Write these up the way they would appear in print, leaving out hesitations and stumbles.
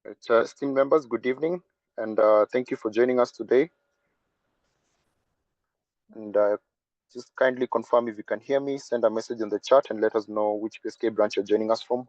Esteemed members, good evening, and thank you for joining us today. And just kindly confirm if you can hear me, send a message in the chat and let us know which PSK branch you're joining us from.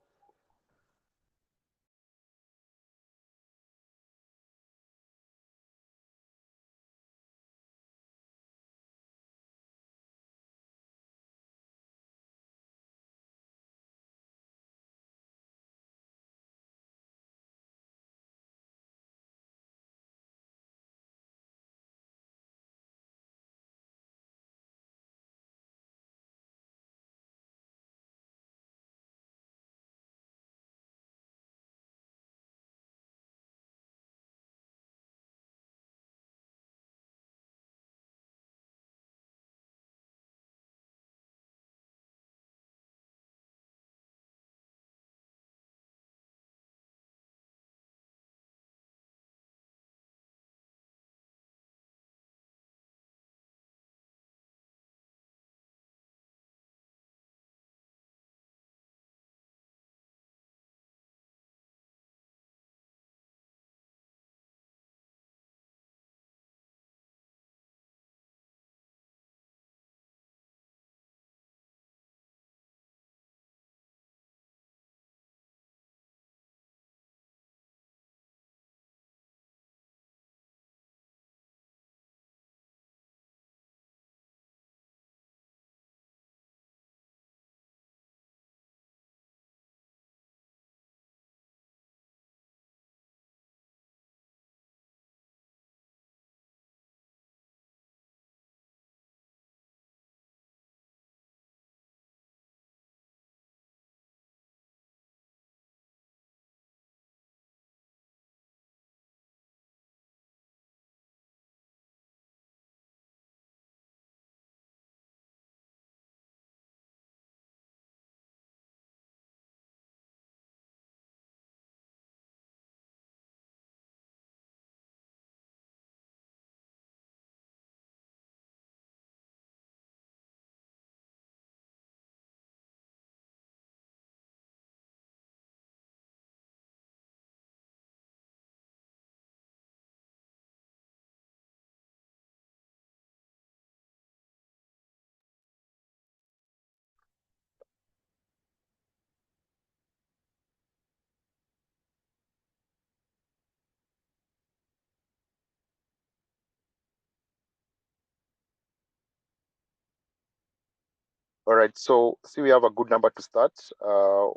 All right, so see, we have a good number to start.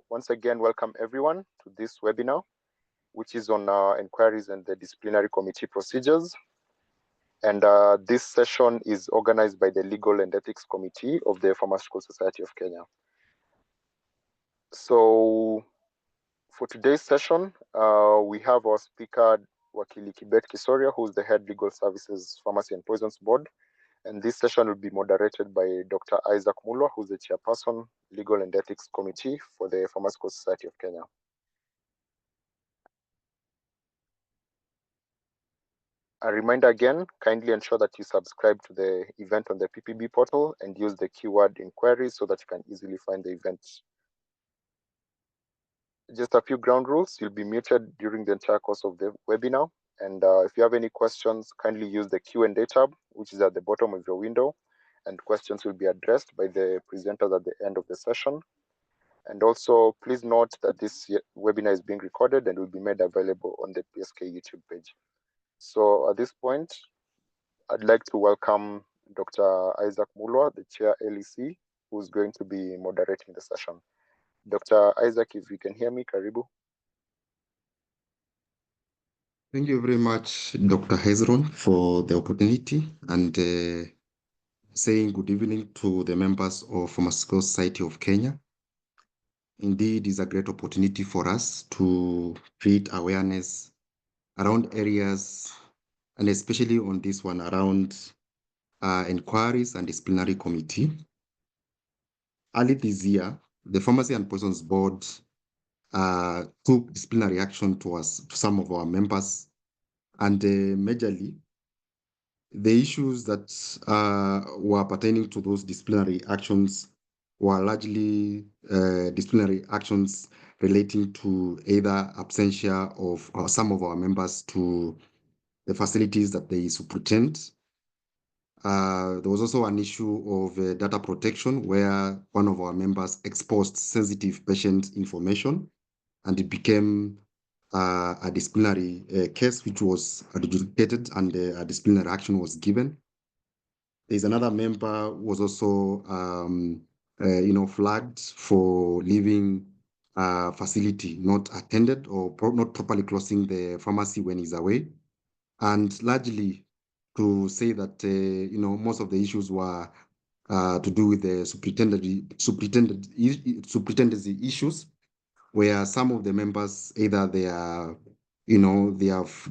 Once again, welcome everyone to this webinar, which is on inquiries and the disciplinary committee procedures. And this session is organized by the Legal and Ethics Committee of the Pharmaceutical Society of Kenya. So for today's session, we have our speaker, Wakili Kibet Kisoria, who's the Head Legal Services Pharmacy and Poisons Board. And this session will be moderated by Dr. Isaac Mulwa, who's the Chairperson, Legal and Ethics Committee for the Pharmaceutical Society of Kenya. A reminder again, kindly ensure that you subscribe to the event on the PPB portal and use the keyword inquiries so that you can easily find the event. Just a few ground rules. You'll be muted during the entire course of the webinar. And if you have any questions, kindly use the Q&A tab, which is at the bottom of your window. And questions will be addressed by the presenters at the end of the session. And also, please note that this webinar is being recorded and will be made available on the PSK YouTube page. So at this point, I'd like to welcome Dr. Isaac Mulwa, the Chair LEC, who's going to be moderating the session. Dr. Isaac, if you can hear me, karibu. Thank you very much, Dr. Hezron, for the opportunity and saying good evening to the members of Pharmaceutical Society of Kenya. Indeed, it's a great opportunity for us to create awareness around areas, and especially on this one around inquiries and disciplinary committee. Early this year, the Pharmacy and Poisons Board took disciplinary action to some of our members, and majorly, the issues that were pertaining to those disciplinary actions were largely disciplinary actions relating to either absentia of some of our members to the facilities that they superintend. There was also an issue of data protection where one of our members exposed sensitive patient information, and it became a disciplinary case which was adjudicated, and a disciplinary action was given. There's another member who was also flagged for leaving facility not attended or not properly closing the pharmacy when he's away. And largely to say that most of the issues were to do with the superintendency issues, where some of the members either they have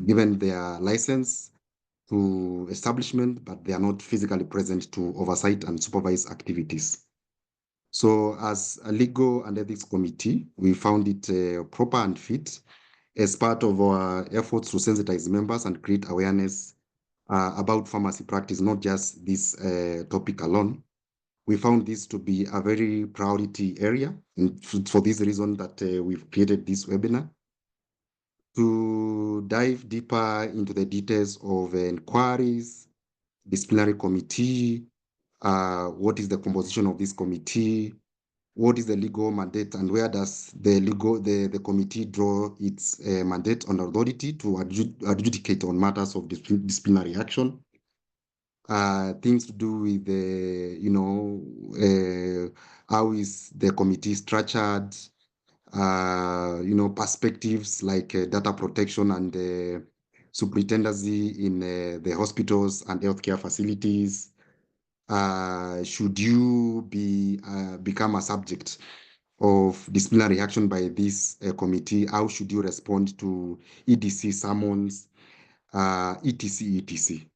given their license to establishment, but they are not physically present to oversight and supervise activities. So as a legal and ethics committee, we found it proper and fit as part of our efforts to sensitize members and create awareness about pharmacy practice, not just this topic alone. We found this to be a very priority area, and for this reason that we've created this webinar to dive deeper into the details of inquiries, disciplinary committee, what is the composition of this committee, what is the legal mandate, and where does the committee draw its mandate and authority to adjudicate on matters of disciplinary action. Things to do with how is the committee structured, perspectives like data protection and superintendency in the hospitals and healthcare facilities. Should you become a subject of disciplinary action by this committee, how should you respond to EDC summons, etc.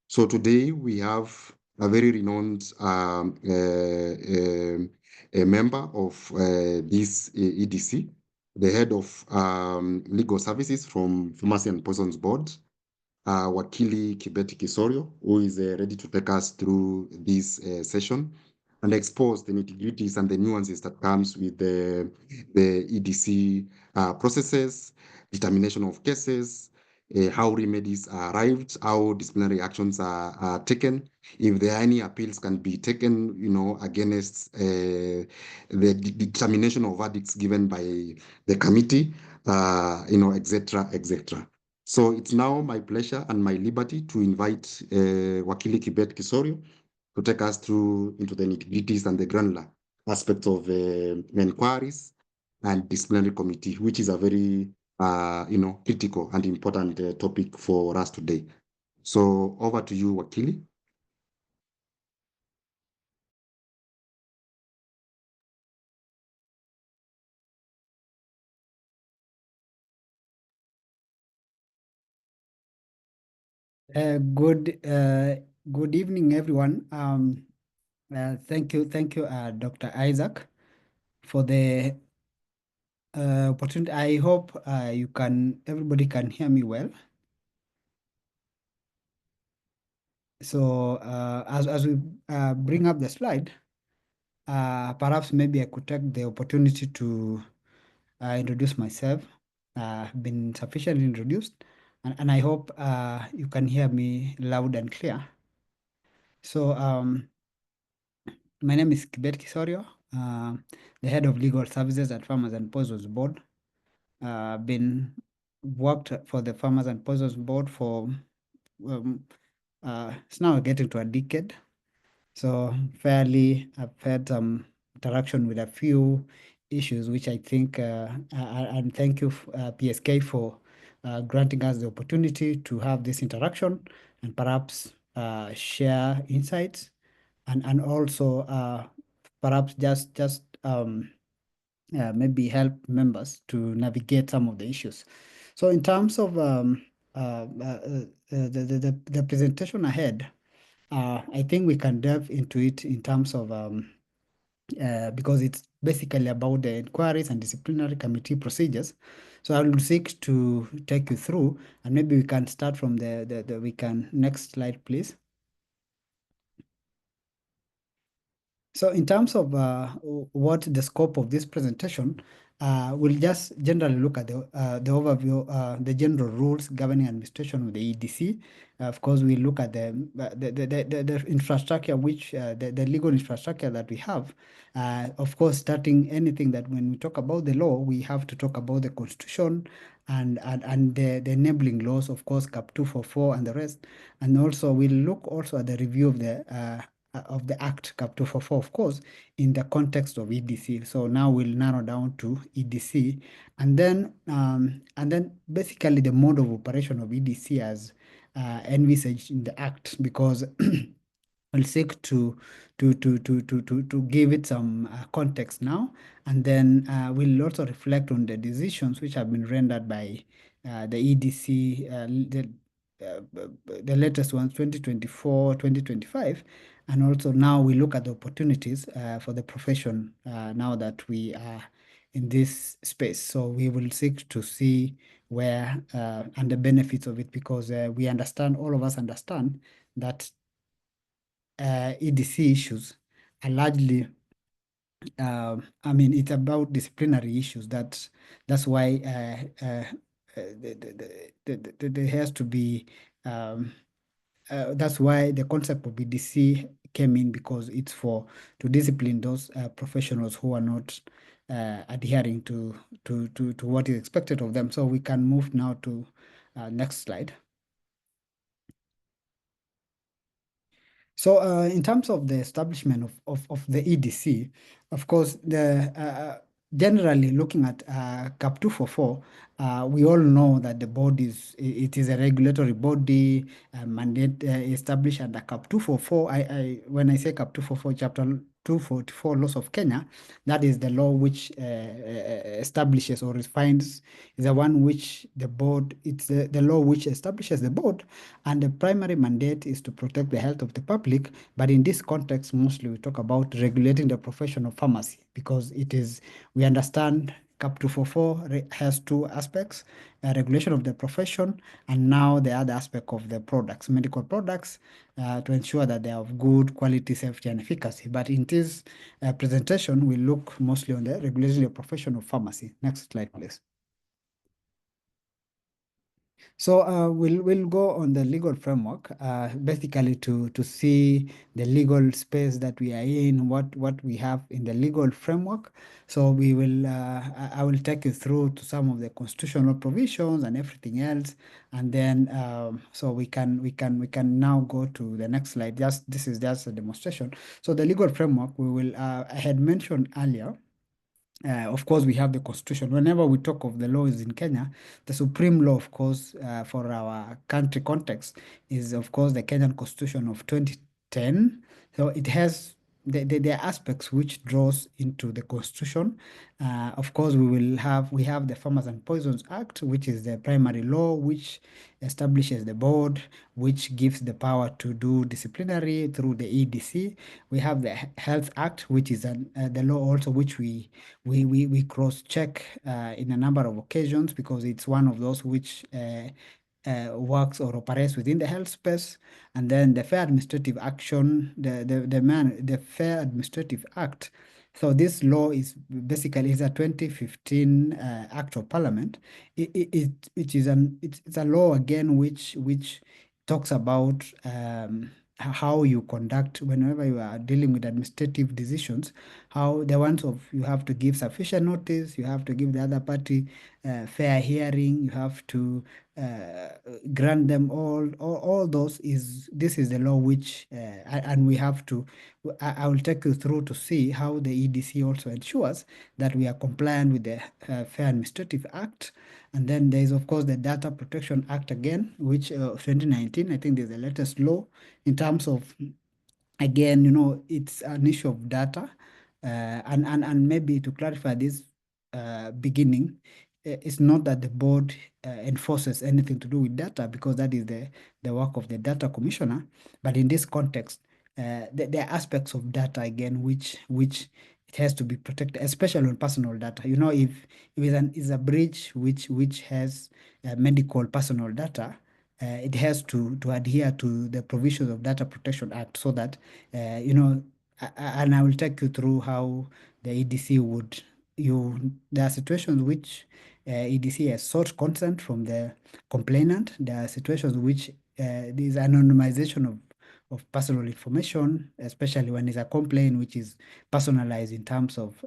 So today we have a very renowned a member of this EDC, the head of legal services from Pharmacy and Poisons Board, Wakili Kibeti Kisorio, who is ready to take us through this session and expose the nitty-gritties and the nuances that comes with the EDC processes, determination of cases, how remedies are arrived, how disciplinary actions are taken, if there are any appeals can be taken, against the determination of verdicts given by the committee, etc., etc. So it's now my pleasure and my liberty to invite Wakili Kibet Kisorio to take us through into the nitty-gritties and the granular aspects of inquiries and disciplinary committee, which is a very critical and important topic for us today. So over to you, Wakili. Good evening, everyone. Thank you, Dr. Isaac, for the opportunity. I hope everybody can hear me well. So as we bring up the slide, perhaps maybe I could take the opportunity to introduce myself. Been sufficiently introduced, and I hope you can hear me loud and clear. So my name is Kibet Kisorio, the head of legal services at Farmers and Poisons Board. Been worked for the Farmers and Poisons Board for it's now getting to a decade. So fairly, I've had some interaction with a few issues, which I think, and thank you, PSK, for granting us the opportunity to have this interaction and perhaps share insights and also perhaps just maybe help members to navigate some of the issues. So in terms of the presentation ahead, I think we can delve into it in terms of because it's basically about the inquiries and disciplinary committee procedures. So I will seek to take you through, and maybe we can start from next slide, please. So in terms of what the scope of this presentation, we'll just generally look at the overview, the general rules governing administration of the EDC. Of course, we look at the infrastructure, which the legal infrastructure that we have. Of course, starting anything that when we talk about the law, we have to talk about the constitution and the enabling laws, of course, Cap 244 and the rest. And also, we'll look also at the review of the Act Cap 244, of course, in the context of EDC. So now we'll narrow down to EDC, and then basically the mode of operation of EDC as envisaged in the Act, because we'll seek to give it some context now, and then we'll also reflect on the decisions which have been rendered by the EDC, the latest ones, 2024, 2025. And also now we look at the opportunities for the profession now that we are in this space. So we will seek to see where and the benefits of it, because we understand, all of us understand that EDC issues are largely, I mean, it's about disciplinary issues. That's why there has to be. That's why the concept of EDC came in, because it's to discipline those professionals who are not adhering to what is expected of them. So we can move now to next slide. So in terms of the establishment of the EDC, of course, generally looking at CAP 244, we all know that the board it is a regulatory body, mandate established under CAP 244. When I say CAP 244, Chapter 244 laws of Kenya, that is the law which establishes or defines, is the one which the board, it's the law which establishes the board, and the primary mandate is to protect the health of the public. But in this context, mostly we talk about regulating the profession of pharmacy, because we understand CAP 244 has two aspects: regulation of the profession, and now the other aspect of the products, medical products, to ensure that they are of good quality, safety, and efficacy. But in this presentation, we look mostly on the regulation of the profession of pharmacy. Next slide, please. So we'll go on the legal framework, basically to see the legal space that we are in, what we have in the legal framework. So I will take you through to some of the constitutional provisions and everything else, and then so we can now go to the next slide. This is just a demonstration. So the legal framework, I had mentioned earlier. Of course, we have the Constitution. Whenever we talk of the laws in Kenya, the supreme law, of course, for our country context, is, of course, the Kenyan Constitution of 2010. So it has the aspects which draws into the Constitution. Of course, we have the Farmers and Poisons Act, which is the primary law, which establishes the board, which gives the power to do disciplinary through the EDC. We have the Health Act, which is the law also which we cross-check in a number of occasions, because it's one of those which works or operates within the health space. And then the Fair Administrative Action, the Fair Administrative Act. So this law is basically a 2015 Act of Parliament. It's a law again which talks about how you conduct whenever you are dealing with administrative decisions, how the ones of you have to give sufficient notice, you have to give the other party fair hearing, you have to grant them all those. This is the law which and we have to, I will take you through to see how the EDC also ensures that we are compliant with the Fair Administrative Act. And then there is, of course, the Data Protection Act again, which 2019, I think there's the latest law in terms of, again, it's an issue of data. And maybe to clarify this beginning, it's not that the board enforces anything to do with data, because that is the work of the data commissioner. But in this context, there are aspects of data again which it has to be protected, especially on personal data. If it's a breach which has medical personal data, it has to adhere to the provisions of Data Protection Act, so that and I will take you through how the EDC would there are situations which EDC has sought consent from the complainant. There are situations which there is anonymization of personal information, especially when it's a complaint which is personalized in terms of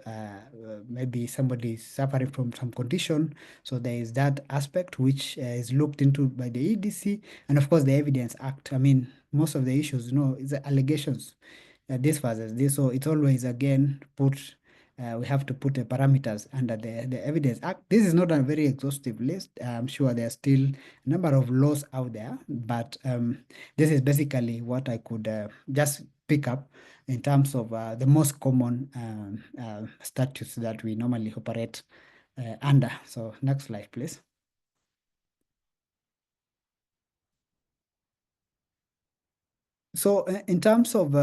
maybe somebody is suffering from some condition. So there is that aspect which is looked into by the EDC, and of course the Evidence Act. I mean, most of the issues, is the allegations, this versus this. So it's always again we have to put the parameters under the Evidence Act. This is not a very exhaustive list. I'm sure there are still a number of laws out there, but this is basically what I could just pick up in terms of the most common statutes that we normally operate under. So next slide, please. So in terms of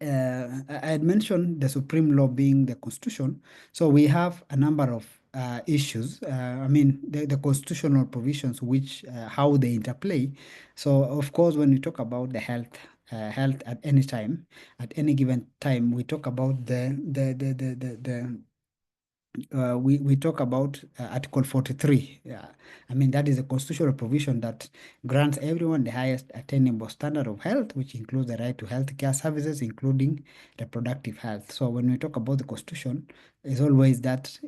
I had mentioned the supreme law being the constitution. So we have a number of issues. I mean, the constitutional provisions, which how they interplay. So of course, when we talk about the health at any time, at any given time, we talk about the we talk about Article 43. Yeah. I mean, that is a constitutional provision that grants everyone the highest attainable standard of health, which includes the right to healthcare services, including reproductive health. So when we talk about the Constitution, it's always that,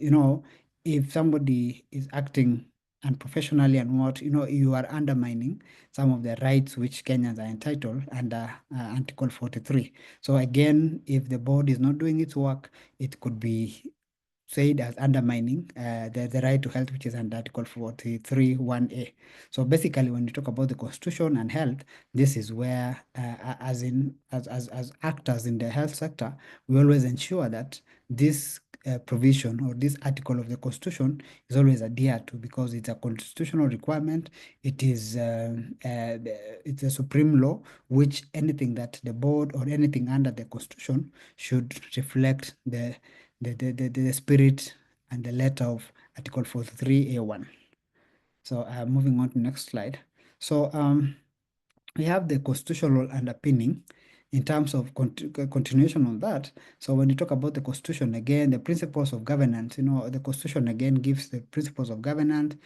if somebody is acting unprofessionally and you are undermining some of the rights which Kenyans are entitled under Article 43. So again, if the board is not doing its work, it could be said as undermining the right to health, which is under Article 43 1A. So basically, when you talk about the constitution and health, this is where, as actors in the health sector, we always ensure that this provision or this article of the constitution is always adhered to, because it's a constitutional requirement. It is it's a supreme law, which anything that the board or anything under the constitution should reflect the spirit and the letter of Article 43A1. So moving on to next slide. So we have the constitutional underpinning in terms of continuation on that. So when you talk about the constitution, again, the principles of governance, the constitution again gives the principles of governance.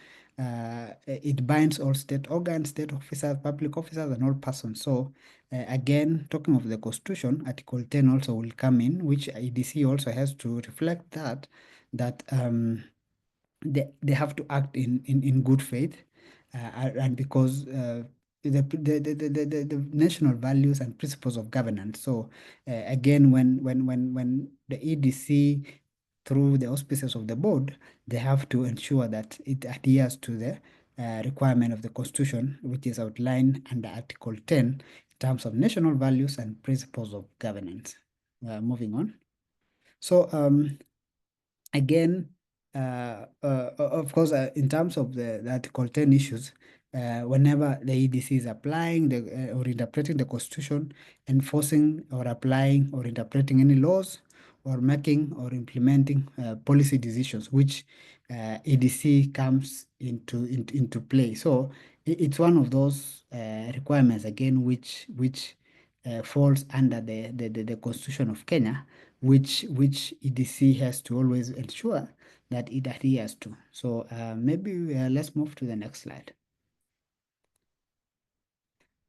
It binds all state organs, state officers, public officers, and all persons. So again, talking of the constitution, Article 10 also will come in, which EDC also has to reflect that they have to act in good faith, and because the national values and principles of governance. So again, when the EDC, through the auspices of the board, they have to ensure that it adheres to the requirement of the constitution, which is outlined under Article 10 in terms of national values and principles of governance. Moving on. So again, of course, in terms of the Article 10 issues, whenever the EDC is applying or interpreting the Constitution, enforcing or applying or interpreting any laws, or making or implementing policy decisions, which EDC comes into play. So it's one of those requirements, again, which falls under the Constitution of Kenya, which EDC has to always ensure that it adheres to. So maybe let's move to the next slide.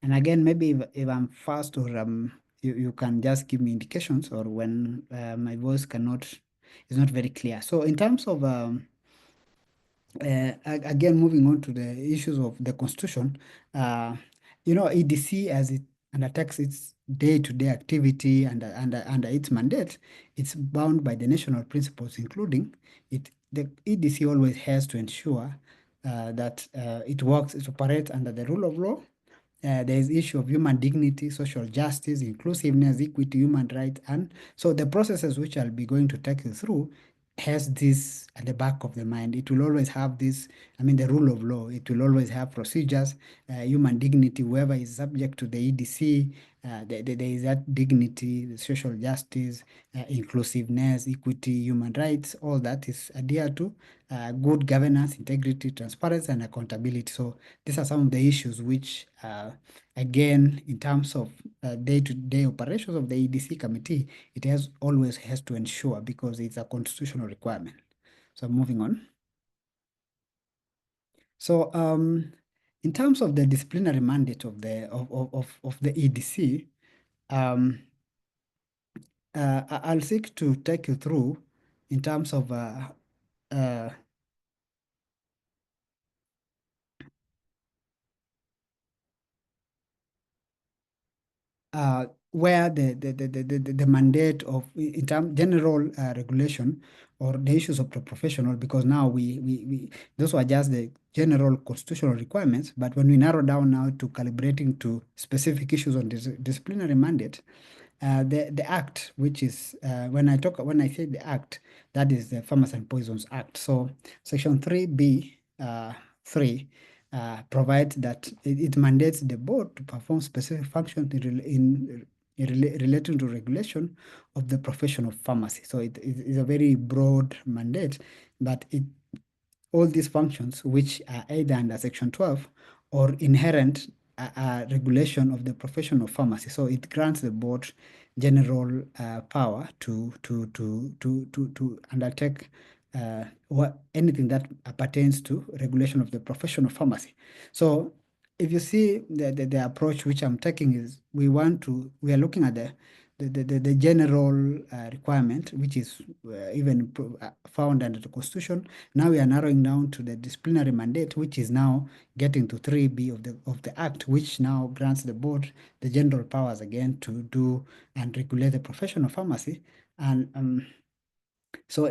And again, maybe if I'm fast, or you can just give me indications, or when my voice is not very clear. So in terms of again, moving on to the issues of the constitution, EDC, as it undertakes its day-to-day activity and under its mandate, it's bound by the national principles, including the EDC always has to ensure that it operates under the rule of law. There is issue of human dignity, social justice, inclusiveness, equity, human rights, and so the processes which I'll be going to take you through has this at the back of the mind. It will always have this, I mean, the rule of law. It will always have procedures, human dignity, whoever is subject to the EDC, there is that dignity, the social justice, inclusiveness, equity, human rights, all that is adhered to, good governance, integrity, transparency, and accountability. So these are some of the issues which, again, in terms of day-to-day operations of the EDC committee, it always has to ensure because it's a constitutional requirement. So moving on. So in terms of the disciplinary mandate of the EDC, I'll seek to take you through in terms of uh, where the mandate of in term general regulation or the issues of the professional, because now we those were just the general constitutional requirements, but when we narrow down now to calibrating to specific issues on disciplinary mandate, the act, which is when I say the act, that is the Pharmacy and Poisons Act. So Section 3B 3 provides that it mandates the board to perform specific functions relating to regulation of the profession of pharmacy. So it is a very broad mandate, but all these functions, which are either under Section 12 or inherent regulation of the profession of pharmacy. So it grants the board general power to undertake anything that pertains to regulation of the profession of pharmacy. So if you see the approach which I'm taking is we are looking at the general requirement, which is even found under the Constitution. Now we are narrowing down to the disciplinary mandate, which is now getting to 3B of the Act, which now grants the board the general powers again to do and regulate the profession of pharmacy. And so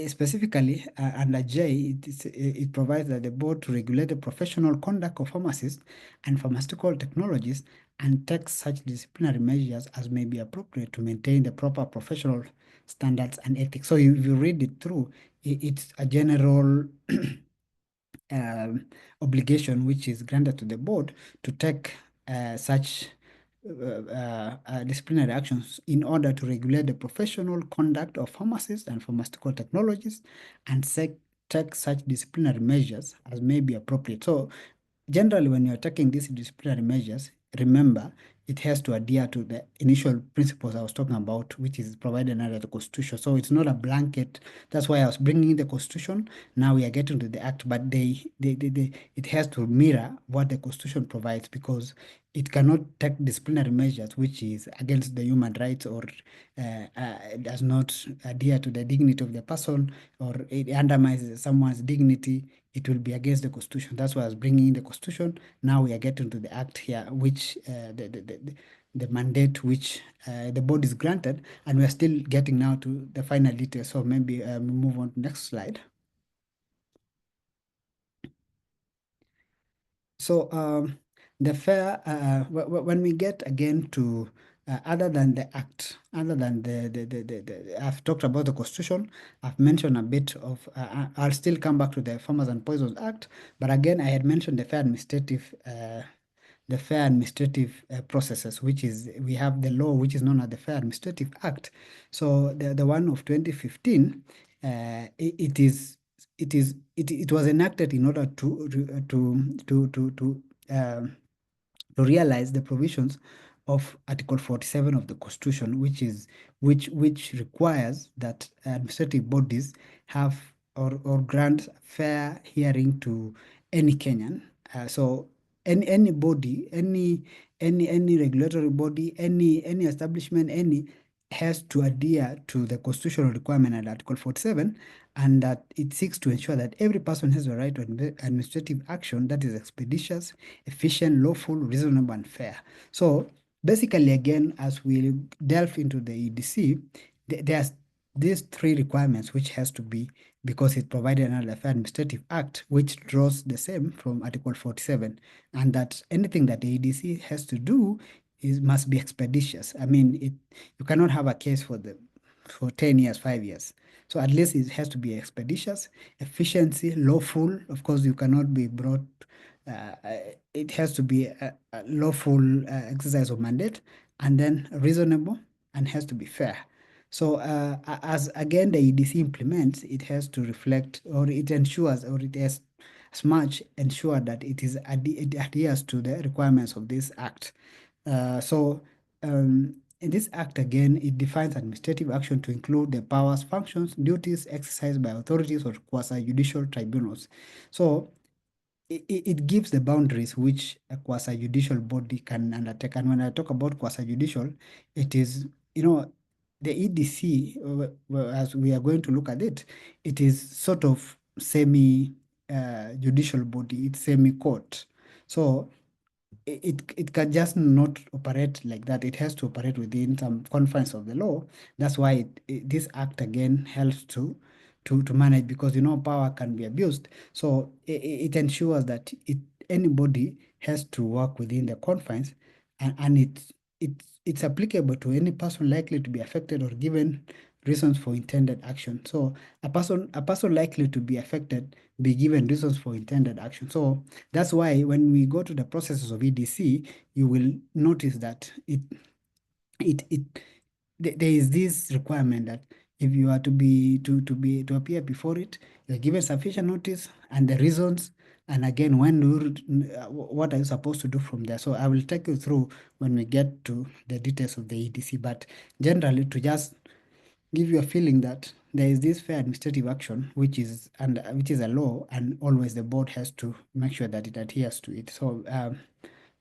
specifically under J, it provides that the board to regulate the professional conduct of pharmacists and pharmaceutical technologies and take such disciplinary measures as may be appropriate to maintain the proper professional standards and ethics. So if you read it through, it's a general obligation which is granted to the board to take such disciplinary actions in order to regulate the professional conduct of pharmacists and pharmaceutical technologies and take such disciplinary measures as may be appropriate. So generally, when you're taking these disciplinary measures, remember it has to adhere to the initial principles I was talking about, which is provided under the Constitution. So it's not a blanket. That's why I was bringing in the Constitution. Now we are getting to the Act, but it has to mirror what the Constitution provides because it cannot take disciplinary measures which is against the human rights or does not adhere to the dignity of the person or it undermines someone's dignity. It will be against the Constitution. That's why I was bringing in the Constitution. Now we are getting to the Act here, which the mandate which the board is granted, and we are still getting now to the final details. So maybe we move on to next slide. So the fair, when we get again to other than the Act, other than I've talked about the Constitution, I've mentioned a bit of, I'll still come back to the Farmers and Poisons Act, but again, I had mentioned the fair administrative processes, which is, we have the law, which is known as the Fair Administrative Act. So the one of 2015, it was enacted in order to realize the provisions of Article 47 of the Constitution, which requires that administrative bodies have or grant fair hearing to any Kenyan. So any body, any regulatory body, any establishment, any has to adhere to the constitutional requirement at Article 47, and that it seeks to ensure that every person has the right to administrative action that is expeditious, efficient, lawful, reasonable, and fair. So basically, again, as we delve into the EDC, there's these three requirements which has to be, because it provided another Fair Administrative Act, which draws the same from Article 47, and that anything that the EDC has to do must be expeditious. I mean, you cannot have a case for 10 years, 5 years. So at least it has to be expeditious, efficiency, lawful. Of course, you cannot be brought, it has to be a lawful exercise of mandate, and then reasonable, and has to be fair. So as again the EDC implements, it has to reflect, or it ensures, or it has as much ensure that it adheres to the requirements of this act. In this act, again, it defines administrative action to include the powers, functions, duties exercised by authorities or quasi-judicial tribunals. So it gives the boundaries which a quasi-judicial body can undertake. And when I talk about quasi-judicial, it is, the EDC, as we are going to look at it, it is sort of semi-judicial body, it's semi-court. So it can just not operate like that. It has to operate within some confines of the law. That's why this act again helps to manage, because power can be abused. So it ensures that anybody has to work within the confines, and it's applicable to any person likely to be affected or given reasons for intended action. So a person likely to be affected be given reasons for intended action. So that's why when we go to the processes of EDC, you will notice that it there is this requirement that if you are to appear before it, you're given sufficient notice and the reasons, and again what are you supposed to do from there. So I will take you through when we get to the details of the EDC, but generally to just give you a feeling that there is this fair administrative action which is a law, and always the board has to make sure that it adheres to it. So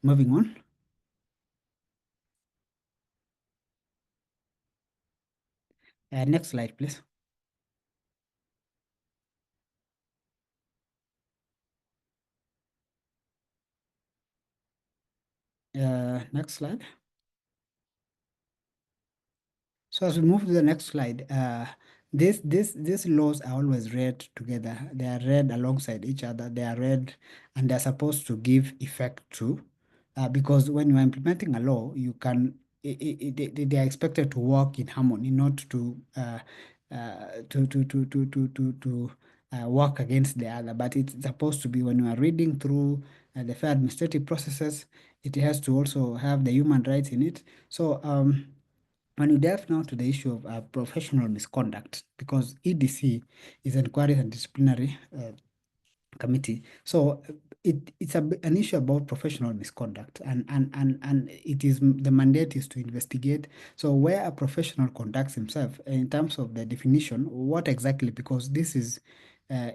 moving on. Next slide, please. Next slide. So as we move to the next slide, these laws are always read together. They are read alongside each other. They are read, and they're supposed to give effect to, because when you are implementing a law, you can they are expected to work in harmony, not to work against the other. But it's supposed to be, when you are reading through the fair administrative processes, it has to also have the human rights in it. So when you delve now to the issue of professional misconduct, because EDC is Enquiries and Disciplinary Committee, so it's an issue about professional misconduct, and it is, the mandate is to investigate. So where a professional conducts himself, in terms of the definition, what exactly, because this is uh,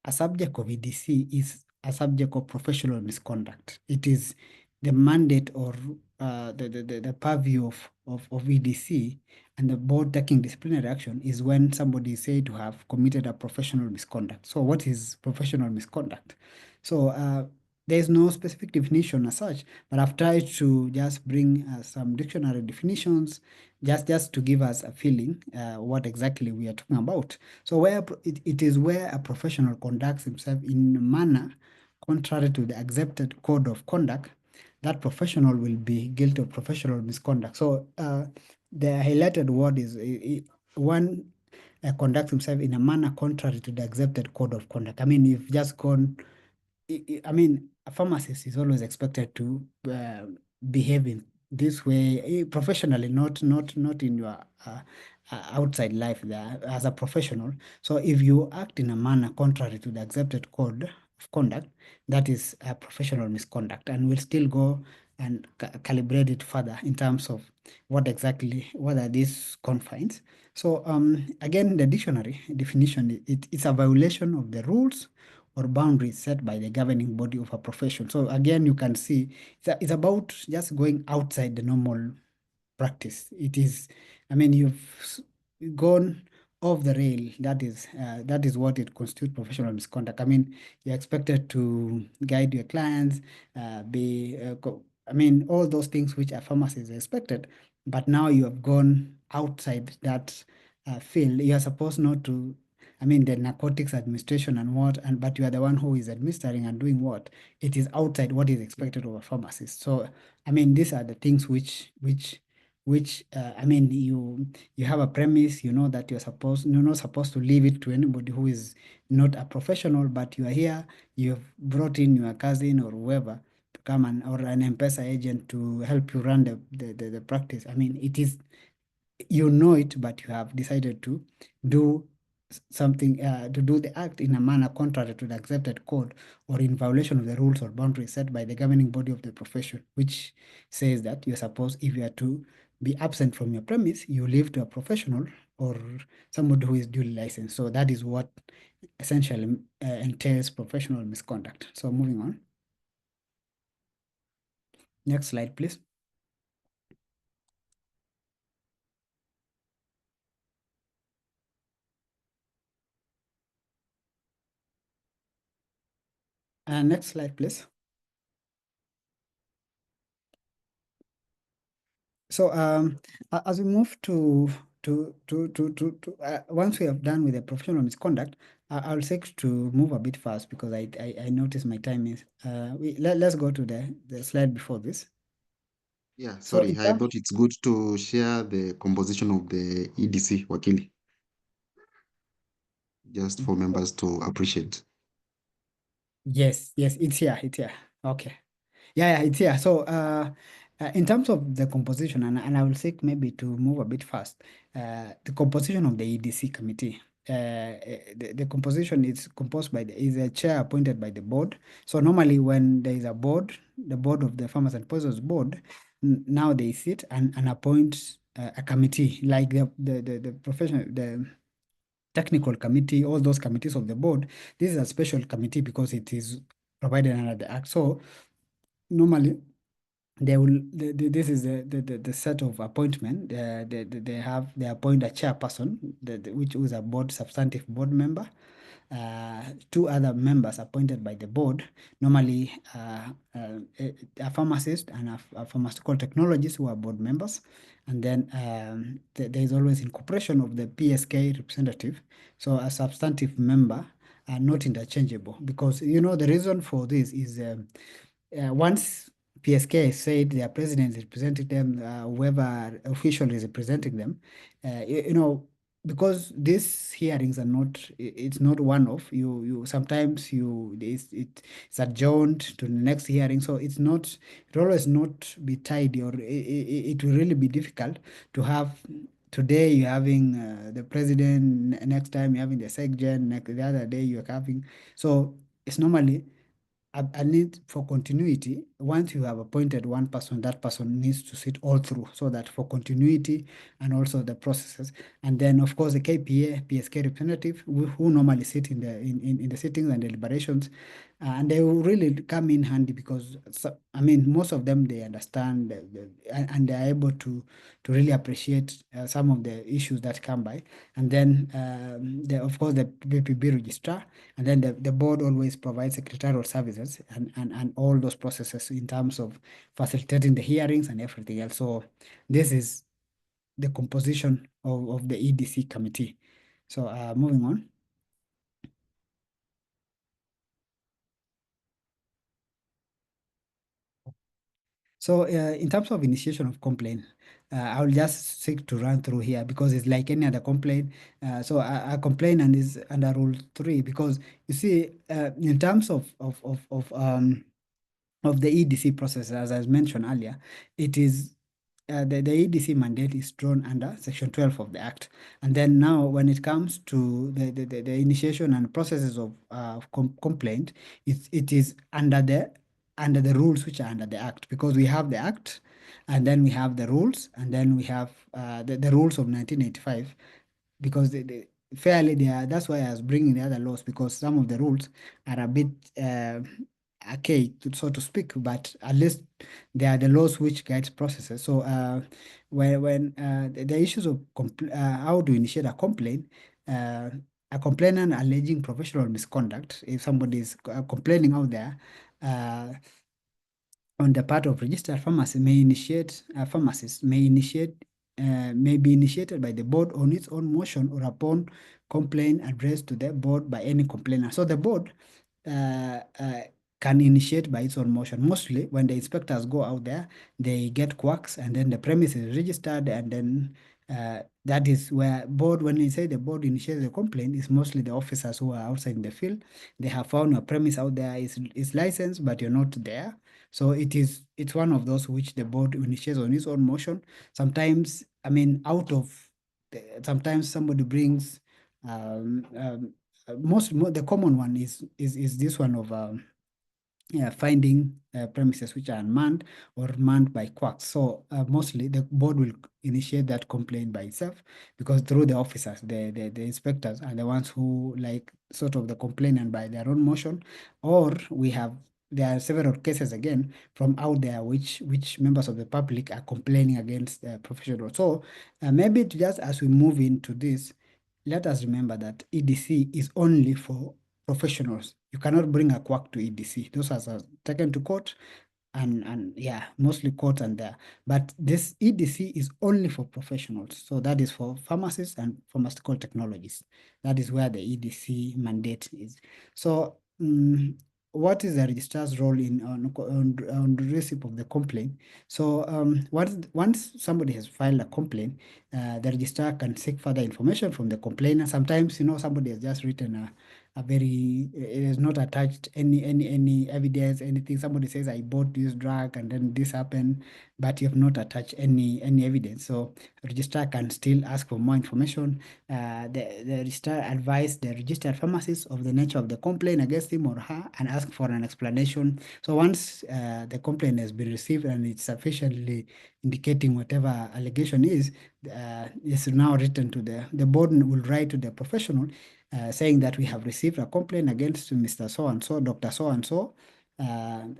a subject of EDC is a subject of professional misconduct. It is the mandate, or the purview of EDC, and the board taking disciplinary action is when somebody is said to have committed a professional misconduct. So what is professional misconduct? So there's no specific definition as such, but I've tried to just bring some dictionary definitions, just to give us a feeling what exactly we are talking about. So it is where a professional conducts himself in a manner contrary to the accepted code of conduct, that professional will be guilty of professional misconduct. So the highlighted word is one conducts himself in a manner contrary to the accepted code of conduct. I mean, you've just gone I mean, a pharmacist is always expected to behave in this way professionally, not in your outside life there as a professional. So if you act in a manner contrary to the accepted code of conduct, that is a professional misconduct, and we'll still go and calibrate it further in terms of what are these confines. So again, the dictionary definition, it's a violation of the rules or boundaries set by the governing body of a profession. So again, you can see it's about just going outside the normal practice. It is, I mean, gone off the rail. That is what it constitutes professional misconduct. I mean, you're expected to guide your clients, I mean, all those things which a pharmacist is expected, but now you have gone outside that field. You are supposed not to, I mean, the narcotics administration and what, and but you are the one who is administering and doing what. It is outside what is expected of a pharmacist. So, I mean, these are the things which I mean, you have a premise, that you're not supposed to leave it to anybody who is not a professional, but you are here, you have brought in your cousin or whoever come or an M-Pesa agent to help you run the practice. I mean, it is, you know it, but you have decided to do something, to do the act in a manner contrary to the accepted code or in violation of the rules or boundaries set by the governing body of the profession, which says that you're supposed, if you are to be absent from your premise, you leave to a professional or somebody who is duly licensed. So that is what essentially entails professional misconduct. So moving on. Next slide, please. Next slide, please. So as we move to once we have done with the professional misconduct, I'll seek to move a bit fast because I notice my time is. Let's go to the slide before this. Yeah, So sorry, I thought it's good to share the composition of the EDC, Wakili, just for members to appreciate. yes, it's here, Okay. Yeah, it's here. So, in terms of the composition, and I will seek maybe to move a bit fast, the composition of the EDC committee. The composition is composed is a chair appointed by the board. So normally when there is a board, the board of the Farmers and Poisons board, now they sit and appoint a committee like the professional, the technical committee, all those committees of the board. This is a special committee because it is provided under the act. So normally they will this is the set of appointment. They appoint a chairperson, which is a board substantive board member, two other members appointed by the board, normally a pharmacist and a pharmaceutical technologist who are board members. And then there is always incorporation of the PSK representative, so a substantive member, not interchangeable, because the reason for this is once PSK said their president is representing them, whoever official is representing them, because these hearings are not, it's not one off. You sometimes it's adjourned to the next hearing, so it always not be tidy, or it will really be difficult to have. Today you're having the president, next time you're having the SecGen, the other day you're having. So it's normally a need for continuity. Once you have appointed one person, that person needs to sit all through, so that for continuity and also the processes. And then of course the KPA, PSK representative, who normally sit in the sittings and deliberations, and they will really come in handy because I mean most of them, they understand and they are able to really appreciate some of the issues that come by. And then of course the PPB registrar, and then the board always provides secretarial services and all those processes in terms of facilitating the hearings and everything else. So this is the composition of the EDC committee. So moving on. So in terms of initiation of complaint, I'll just seek to run through here because it's like any other complaint. So a complaint and is under Rule 3, because you see, in terms of the EDC process, as I mentioned earlier, it is the EDC mandate is drawn under Section 12 of the Act. And then now, when it comes to the initiation and processes of complaint, it is under the rules which are under the Act, because we have the Act, and then we have the rules, and then we have the rules of 1985, because fairly they are. That's why I was bringing the other laws, because some of the rules are a bit archaic, so to speak, but at least they are the laws which guides processes. So when the issues of how to initiate a complaint, a complainant alleging professional misconduct, if somebody is complaining out there, on the part of registered pharmacy may initiate, pharmacist may be initiated by the board on its own motion or upon complaint addressed to the board by any complainant. So the board can initiate by its own motion. Mostly when the inspectors go out there, they get quacks, and then the premise is registered, and then that is where board, when you say the board initiates the complaint, is mostly the officers who are outside in the field. They have found your premise out there is licensed, but you're not there. So it's one of those which the board initiates on its own motion. Sometimes, I mean, sometimes somebody brings the common one is this one of finding premises which are unmanned or manned by quacks. So mostly the board will initiate that complaint by itself, because through the officers, the inspectors are the ones who like sort of the complainant by their own motion. Or there are several cases again from out there which members of the public are complaining against the professional. So maybe just as we move into this, let us remember that EDC is only for professionals. You cannot bring a quack to EDC. Those are taken to court, and yeah, mostly court and there. But this EDC is only for professionals. So that is for pharmacists and pharmaceutical technologies. That is where the EDC mandate is. So what is the registrar's role in on the receipt of the complaint? So once somebody has filed a complaint, the registrar can seek further information from the complainant. Sometimes, somebody has just written it has not attached any evidence, anything. Somebody says, I bought this drug and then this happened, but you have not attached any evidence. So registrar can still ask for more information. The registrar advised the registered pharmacist of the nature of the complaint against him or her and ask for an explanation. So once the complaint has been received and it's sufficiently indicating whatever allegation is, it's now written to the board will write to the professional saying that we have received a complaint against Mr. So and so, Dr. So and so.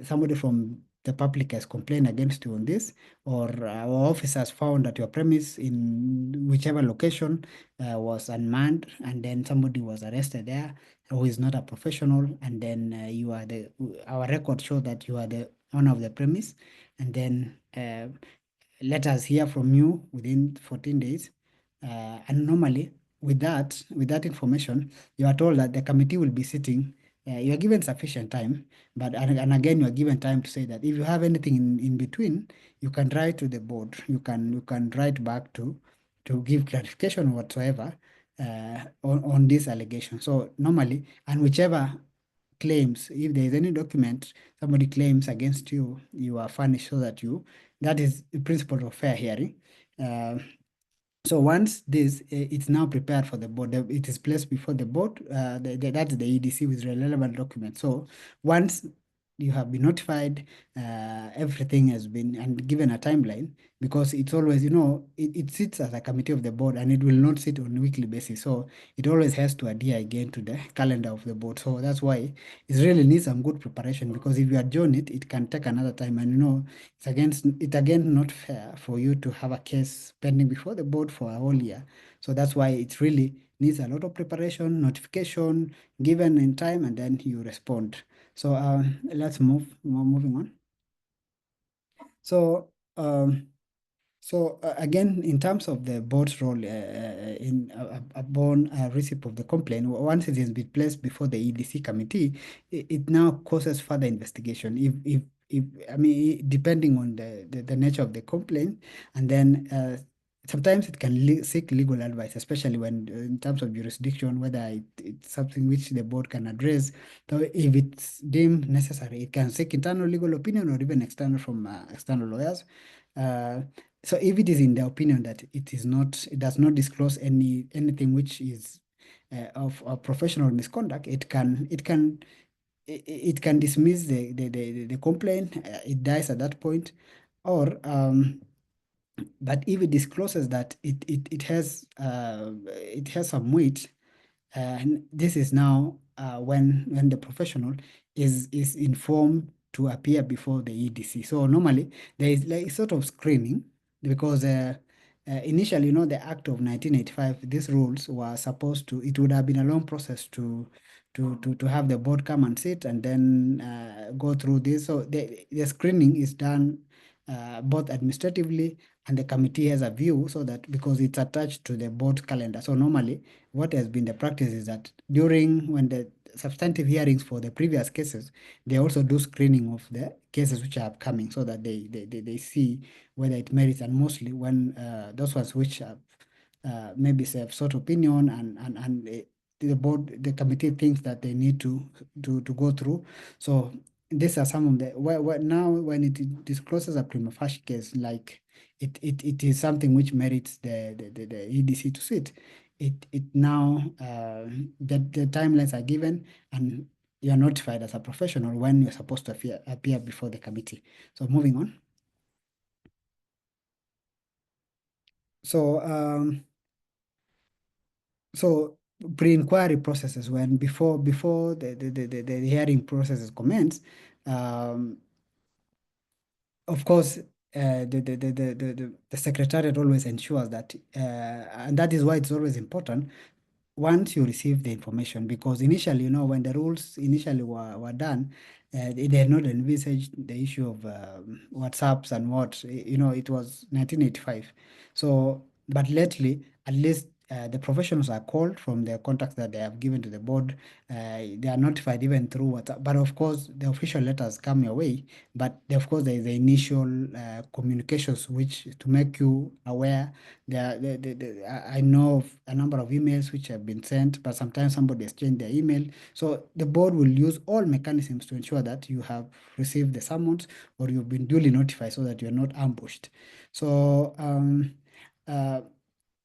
Somebody from the public has complained against you on this, or our officers found that your premise in whichever location was unmanned, and then somebody was arrested there who is not a professional, and then our records show that you are the owner of the premise, and then let us hear from you within 14 days. And normally, with that information, you are told that the committee will be sitting. You are given sufficient time, but and again, you are given time to say that if you have anything in between, you can write to the board. You can write back to give clarification whatsoever on this allegation. So normally, and whichever claims, if there is any document somebody claims against you, you are furnished so that that is the principle of fair hearing. Uh, so once it's now prepared for the board, it is placed before the board. That's the EDC with relevant documents. So once you have been notified, everything has been and given a timeline, because it's always, it sits as a committee of the board and it will not sit on a weekly basis. So it always has to adhere again to the calendar of the board. So that's why it really needs some good preparation, because if you adjourn it, it can take another time. And it's again not fair for you to have a case pending before the board for a whole year. So that's why it really needs a lot of preparation, notification given in time, and then you respond. So let's moving on. So again, in terms of the board's role in upon receipt of the complaint, once it has been placed before the EDC committee, it now causes further investigation. If I mean, depending on the nature of the complaint, and then sometimes it can seek legal advice, especially when in terms of jurisdiction, whether it's something which the board can address. So if it's deemed necessary, it can seek internal legal opinion or even external from external lawyers. Uh, so if it is in the opinion that it does not disclose anything which is of professional misconduct, it can dismiss the complaint. It dies at that point, or but if it discloses that it has some weight, and this is now when the professional is informed to appear before the EDC. So normally there is like sort of screening, because initially, the Act of 1985, these rules were supposed to. It would have been a long process to have the board come and sit and then go through this. So the screening is done both administratively, and the committee has a view, so that because it's attached to the board calendar. So normally what has been the practice is that during when the substantive hearings for the previous cases, they also do screening of the cases which are upcoming, so that they see whether it merits, and mostly when those ones which have maybe have sought opinion, and the committee thinks that they need to go through. So these are some of the now when it discloses a prima facie case, like it is something which merits the EDC to sit. It now the timelines are given, and you are notified as a professional when you're supposed to appear before the committee. So moving on. So so pre-inquiry processes, when before the hearing processes commence, um, of course, the secretariat always ensures that, and that is why it's always important once you receive the information, because initially, when the rules initially were done, they had not envisaged the issue of WhatsApps and what, it was 1985. So, but lately, at least the professionals are called from their contacts that they have given to the board. They are notified even through WhatsApp. But of course, the official letters come your way. But of course, there is the initial communications which to make you aware. I know of a number of emails which have been sent, but sometimes somebody has changed their email. So the board will use all mechanisms to ensure that you have received the summons or you've been duly notified so that you're not ambushed. So uh,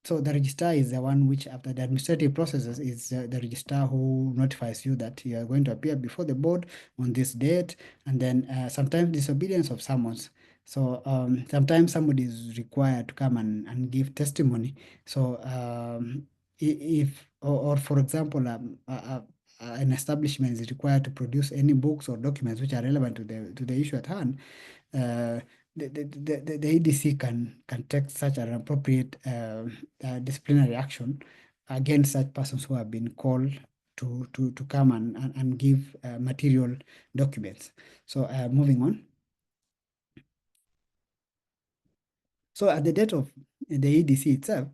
so the registrar is the one which, after the administrative processes, is the registrar who notifies you that you are going to appear before the board on this date, and then sometimes disobedience of summons. So sometimes somebody is required to come and give testimony. So if, or for example, an establishment is required to produce any books or documents which are relevant to the issue at hand, uh, the EDC can take such an appropriate disciplinary action against such persons who have been called to come and give material documents. So moving on. So at the date of the EDC itself,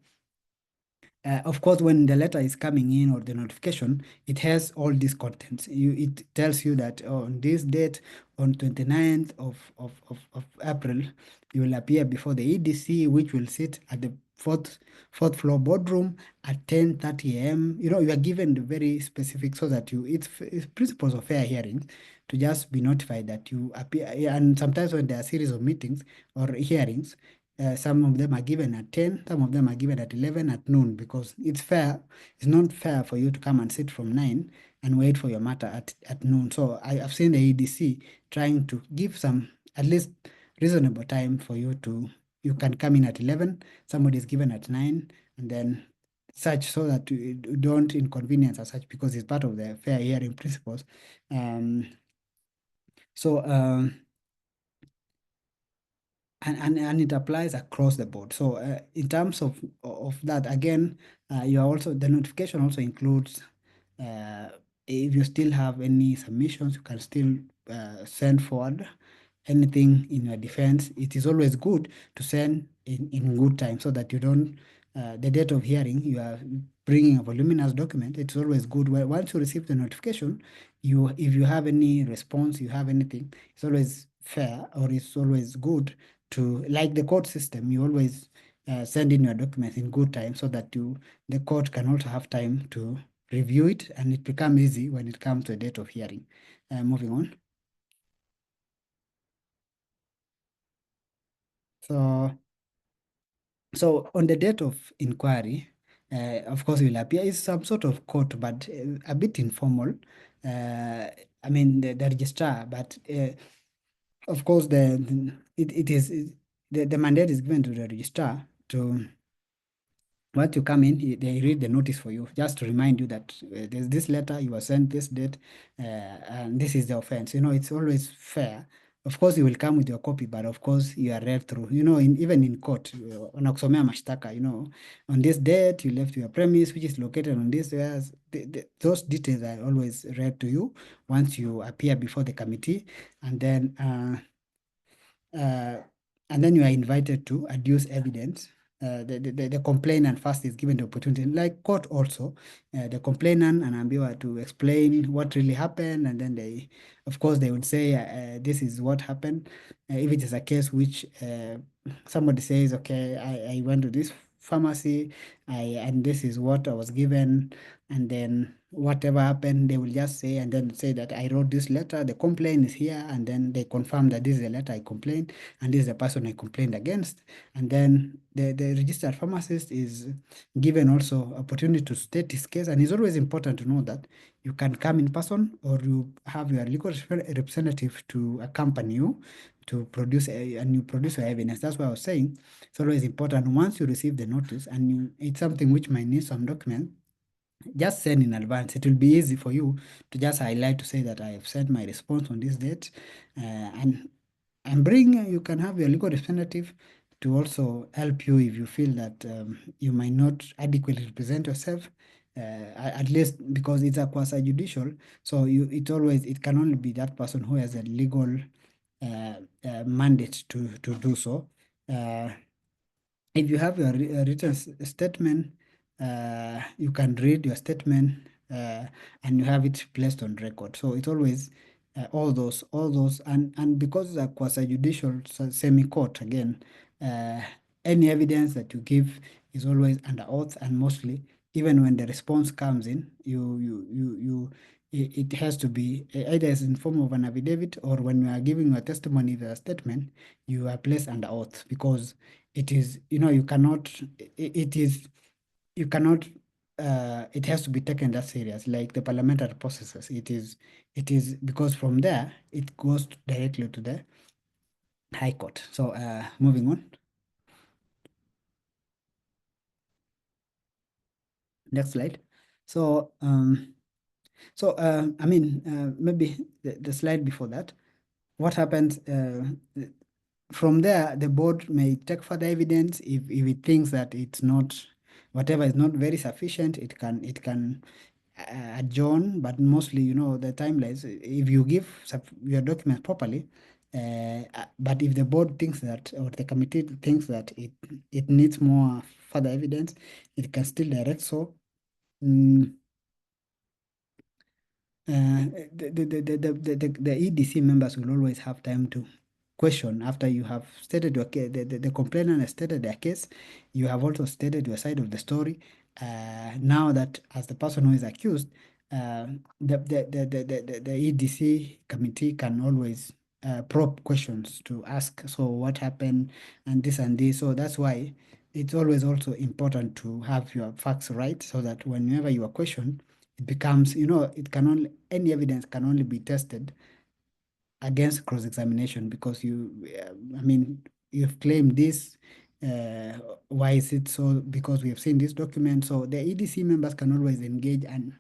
of course, when the letter is coming in or the notification, it has all these contents. It tells you that on this date, on 29th of April, you will appear before the EDC, which will sit at the fourth floor boardroom at 10:30 a.m. You are given the very specific, so that it's principles of fair hearings, to just be notified that you appear. And sometimes when there are series of meetings or hearings, some of them are given at 10, some of them are given at 11 at noon, because it's not fair for you to come and sit from 9 and wait for your matter at noon. So I've seen the EDC trying to give some, at least, reasonable time for you can come in at 11, somebody is given at 9, and then such, so that you don't inconvenience as such, because it's part of the fair hearing principles. Um, so, and it applies across the board. So in terms of that, again, you are also, the notification also includes, uh, if you still have any submissions, you can still send forward anything in your defense. It is always good to send in good time, so that you don't, the date of hearing, you are bringing a voluminous document. It's always good, once you receive the notification, if you have any response, you have anything, it's always fair, or it's always good to, like the court system, you always send in your documents in good time, so that the court can also have time to review it, and it becomes easy when it comes to a date of hearing. Moving on. So on the date of inquiry, of course, will appear. It's some sort of court, but a bit informal. I mean, the registrar, but of course, the mandate is given to the registrar to, once you come in, they read the notice for you, just to remind you that there's this letter, you were sent this date, and this is the offense. It's always fair. Of course, you will come with your copy, but of course, you are read through. Even in court, wanakusomea mashtaka, on this date, you left your premise, which is located on this. Those details are always read to you once you appear before the committee, and then uh, you are invited to adduce evidence. The complainant first is given the opportunity, like court also, the complainant anaambiwa to explain what really happened, and then of course, they would say, this is what happened. If it is a case which somebody says, okay, I went to this pharmacy, and this is what I was given, and then whatever happened, they will just say, and then say that I wrote this letter, the complaint is here, and then they confirm that this is the letter I complained, and this is the person I complained against, and then the registered pharmacist is given also opportunity to state his case, and it's always important to know that you can come in person or you have your legal representative to accompany you to produce and you produce your evidence. That's why I was saying it's always important once you receive the notice and it's something which might need some document, just send in advance. It will be easy for you to just highlight to say that I have sent my response on this date, and bring, you can have your legal representative to also help you if you feel that you might not adequately represent yourself, at least because it's a quasi judicial. So it can only be that person who has a legal mandate to do so. If you have your written statement, you can read your statement and you have it placed on record. So it's always all those, and because it's a quasi-judicial semi-court again, uh, any evidence that you give is always under oath, and mostly even when the response comes in, it has to be either as in form of an affidavit, or when you are giving your testimony, the statement, you are placed under oath, because it is, you cannot, it is, you cannot, it has to be taken that serious, like the parliamentary processes. It is because from there it goes directly to the high court. So moving on, next slide. So I mean, maybe the slide before that, what happens from there, the board may take further evidence if it thinks that it's not, whatever is not very sufficient, it can adjourn, but mostly, the timelines, if you give your documents properly, but if the board thinks that, or the committee thinks that it needs more further evidence, it can still direct so. Mm, the EDC members will always have time to question after you have stated your case. The complainant has stated their case. You have also stated your side of the story. Now that as the person who is accused, the EDC committee can always probe questions to ask, so what happened and this and this. So that's why it's always also important to have your facts right, so that whenever you are questioned, it becomes, it can only, any evidence can only be tested against cross-examination, because I mean, you've claimed this, uh, why is it so? Because we have seen this document. So the EDC members can always engage and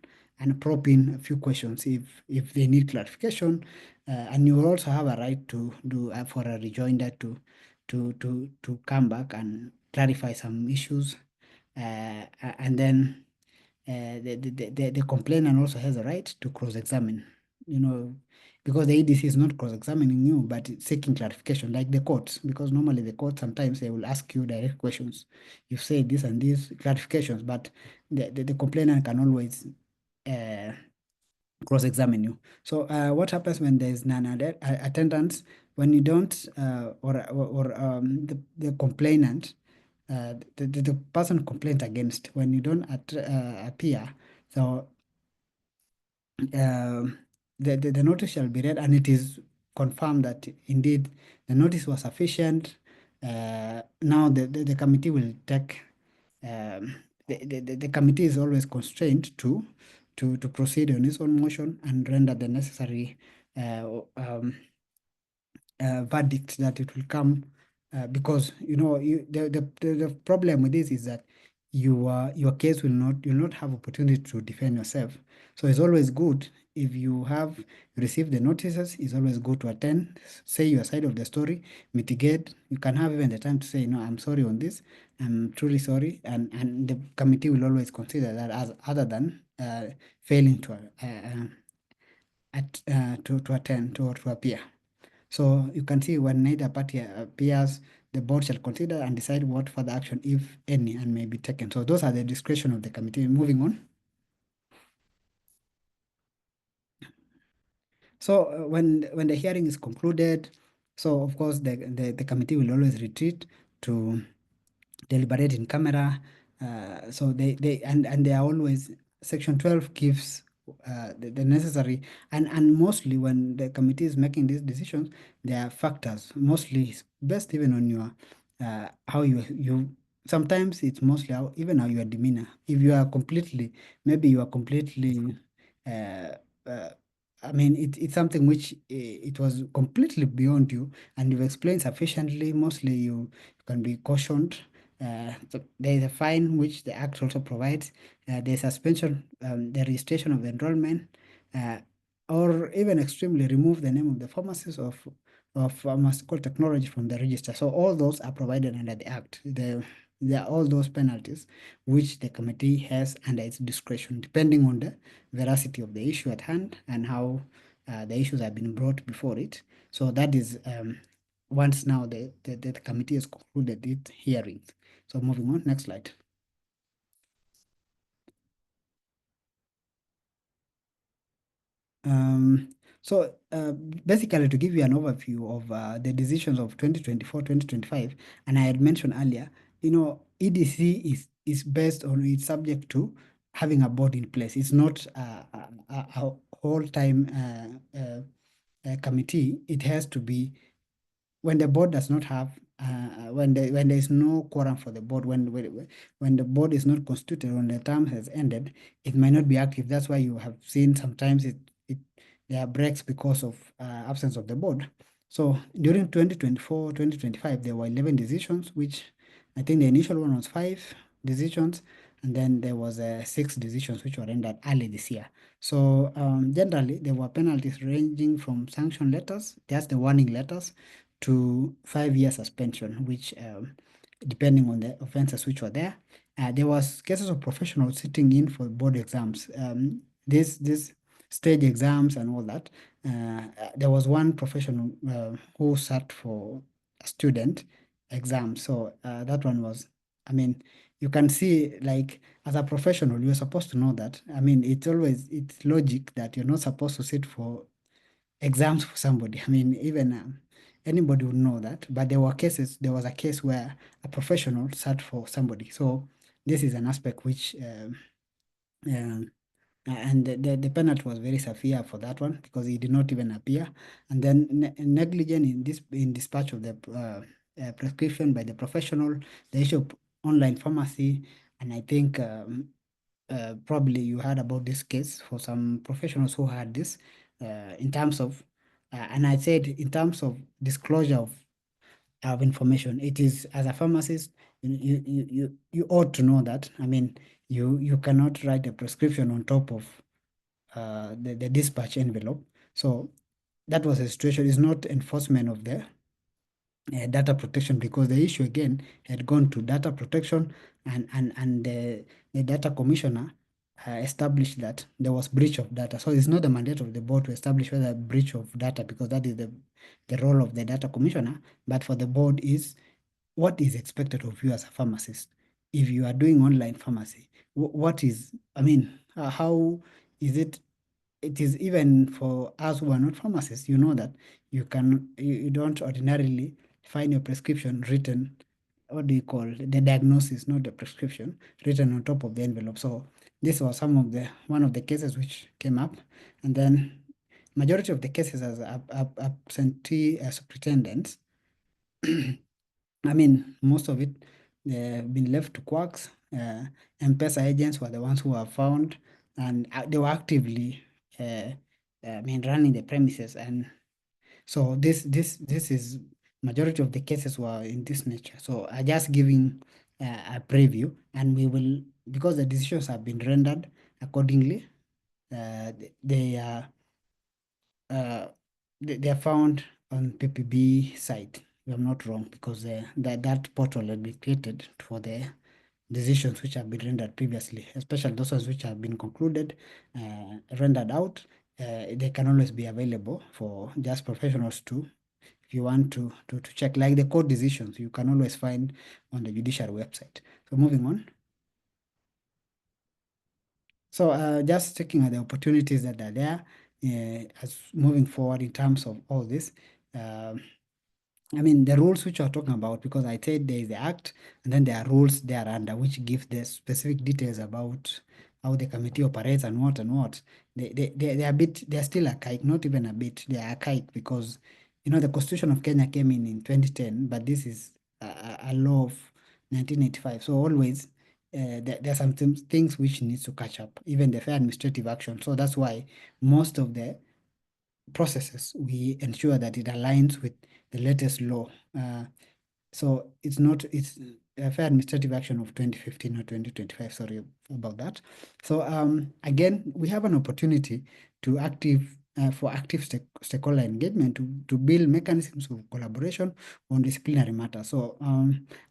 probe in a few questions if they need clarification, and you will also have a right to do for a rejoinder to come back and clarify some issues, and then the complainant also has a right to cross-examine, you know, because the EDC is not cross-examining you, but it's seeking clarification, like the courts, because normally the court sometimes they will ask you direct questions. You say this and this clarifications, but the complainant can always uh, cross-examine you. So what happens when there is non-attendance? When you don't, or the complainant, the person complained against, when you don't appear, so the notice shall be read, and it is confirmed that indeed the notice was sufficient. Now the committee will take, the committee is always constrained to proceed on its own motion and render the necessary verdict that it will come, because the problem with this is that your case you'll not have opportunity to defend yourself. So it's always good, if you have received the notices, it's always good to attend, say your side of the story, mitigate. You can have even the time to say, no, I'm sorry on this, I'm truly sorry, and the committee will always consider that as other than failing to attend or to appear. So you can see, when neither party appears, the board shall consider and decide what further action, if any, and may be taken. So those are the discretion of the committee. Moving on. So when the hearing is concluded, so of course the committee will always retreat to deliberate in camera. So they are always, Section 12 gives the necessary, and mostly when the committee is making these decisions, there are factors, mostly it's based even on your how you sometimes it's mostly how, even how your demeanor. If you are completely, maybe you are completely uh, uh, I mean, it's something which it was completely beyond you, and you've explained sufficiently. Mostly, you can be cautioned. So there is a fine which the Act also provides. There's suspension, the registration of the enrollment, uh, or even extremely remove the name of the pharmacist of pharmaceutical technology from the register. So all those are provided under the Act. There are all those penalties which the committee has under its discretion, depending on the veracity of the issue at hand and how the issues have been brought before it. So that is once now the committee has concluded its hearings. So moving on, next slide. Um, Basically, to give you an overview of the decisions of 2024, 2025, and I had mentioned earlier, EDC is based on, it's subject to having a board in place. It's not a whole time committee. It has to be when the board does not have when there is no quorum for the board, when the board is not constituted, when the term has ended, it might not be active. That's why you have seen sometimes it there are breaks because of absence of the board. So during 2024, 2025, there were 11 decisions, which I think the initial one was 5 decisions, and then there was 6 decisions which were rendered early this year. So generally, there were penalties ranging from sanction letters, that's the warning letters, to 5 year suspension, which depending on the offenses which were there. There was cases of professionals sitting in for board exams. This stage exams and all that. There was one professional who sat for a student exam. So that one was, I mean, you can see, like, as a professional, you're supposed to know that. I mean, it's logic that you're not supposed to sit for exams for somebody. I mean, even anybody would know that. But there was a case where a professional sat for somebody. So this is an aspect which, um, and the penalty was very severe for that one because he did not even appear. And then negligent in dispatch of the prescription by the professional, the issue of online pharmacy, and I think probably you heard about this case for some professionals who had this in terms of, and I said in terms of disclosure of information. It is, as a pharmacist, you ought to know that. I mean, you cannot write a prescription on top of the dispatch envelope. So that was a situation. It's not enforcement of the data protection, because the issue again had gone to data protection, and the data commissioner established that there was breach of data. So it's not the mandate of the board to establish whether breach of data, because that is the role of the data commissioner. But for the board is what is expected of you as a pharmacist. If you are doing online pharmacy, what is, I mean, how is it? It is even for us who are not pharmacists, you know that you don't ordinarily find your prescription written, what do you call the diagnosis, not the prescription, written on top of the envelope. So this was one of the cases which came up, and then majority of the cases as absentee superintendents. I mean, most of it, they've been left to quacks. M-Pesa agents were the ones who were found, and they were actively, I mean, running the premises. And so this is majority of the cases were in this nature. So I just giving a preview, and we will, because the decisions have been rendered accordingly. They are uh, they are found on PPB site, if I'm not wrong, because that portal had been created for the decisions which have been rendered previously, especially those ones which have been concluded, rendered out. They can always be available for just professionals to, if you want to check, like the court decisions, you can always find on the judicial website. So moving on. So just checking at the opportunities that are there as moving forward in terms of all this. Um I mean, the rules which you're talking about, because I said there is the act and then there are rules there under which give the specific details about how the committee operates and what and what. They're a bit, they're still archaic, not even a bit, they're archaic because, the Constitution of Kenya came in 2010, but this is a law of 1985. So always there are some things which needs to catch up, even the fair administrative action. So that's why most of the processes, we ensure that it aligns with the latest law. So it's a fair administrative action of 2015 or 2025, sorry about that. So again, we have an opportunity to for active stakeholder engagement to build mechanisms of collaboration on disciplinary matters. So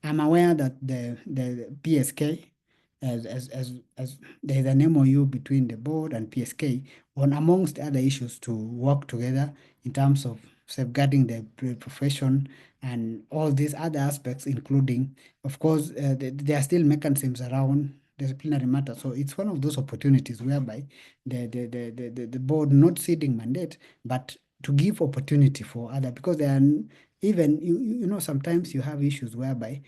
I'm aware that the PSK, as there is an MOU between the board and PSK on, amongst other issues, to work together in terms of safeguarding the profession and all these other aspects, including, of course, there are still mechanisms around disciplinary matters. So it's one of those opportunities whereby the board not ceding mandate, but to give opportunity for other, because there are even, sometimes you have issues whereby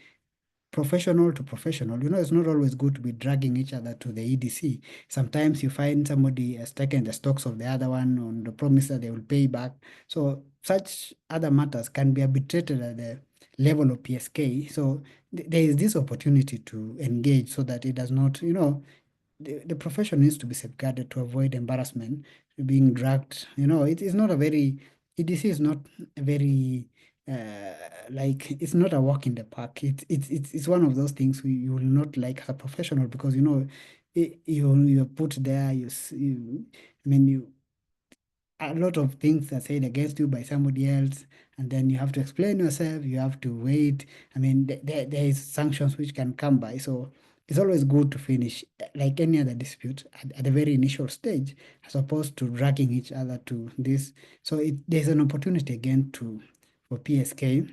professional to professional, it's not always good to be dragging each other to the EDC. Sometimes you find somebody has taken the stocks of the other one on the promise that they will pay back. So such other matters can be arbitrated at the level of PSK. So there is this opportunity to engage so that it does not, the profession needs to be safeguarded to avoid embarrassment, being dragged. It is not a very, EDC is not a very, like, it's not a walk in the park. It's one of those things you will not like as a professional, because, you're put there, I mean, a lot of things are said against you by somebody else, and then you have to explain yourself, you have to wait. I mean, there is sanctions which can come by. So it's always good to finish like any other dispute at the very initial stage, as opposed to dragging each other to this. So there's an opportunity again for PSK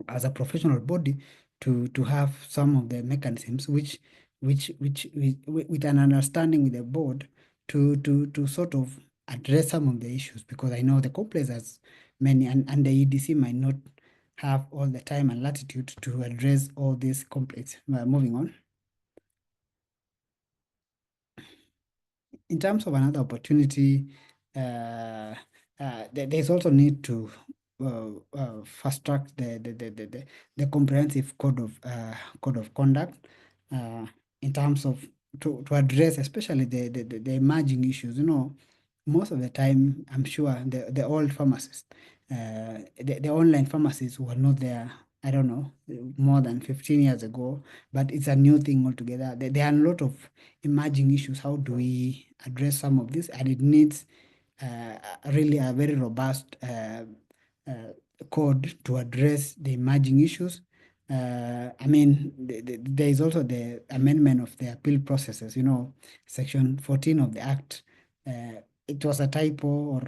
as a professional body to have some of the mechanisms which with an understanding with the board to sort of address some of the issues, because I know the complex has many, and the EDC might not have all the time and latitude to address all these complaints. Moving on. In terms of another opportunity, there's also need to fast track the comprehensive code of conduct, in terms of to address especially the emerging issues. Most of the time, I'm sure the old pharmacists, the online pharmacists were not there, I don't know, more than 15 years ago, but it's a new thing altogether. There are a lot of emerging issues. How do we address some of this? And it needs really a very robust uh, code to address the emerging issues. I mean, there is also the amendment of the appeal processes, Section 14 of the Act. It was a typo, or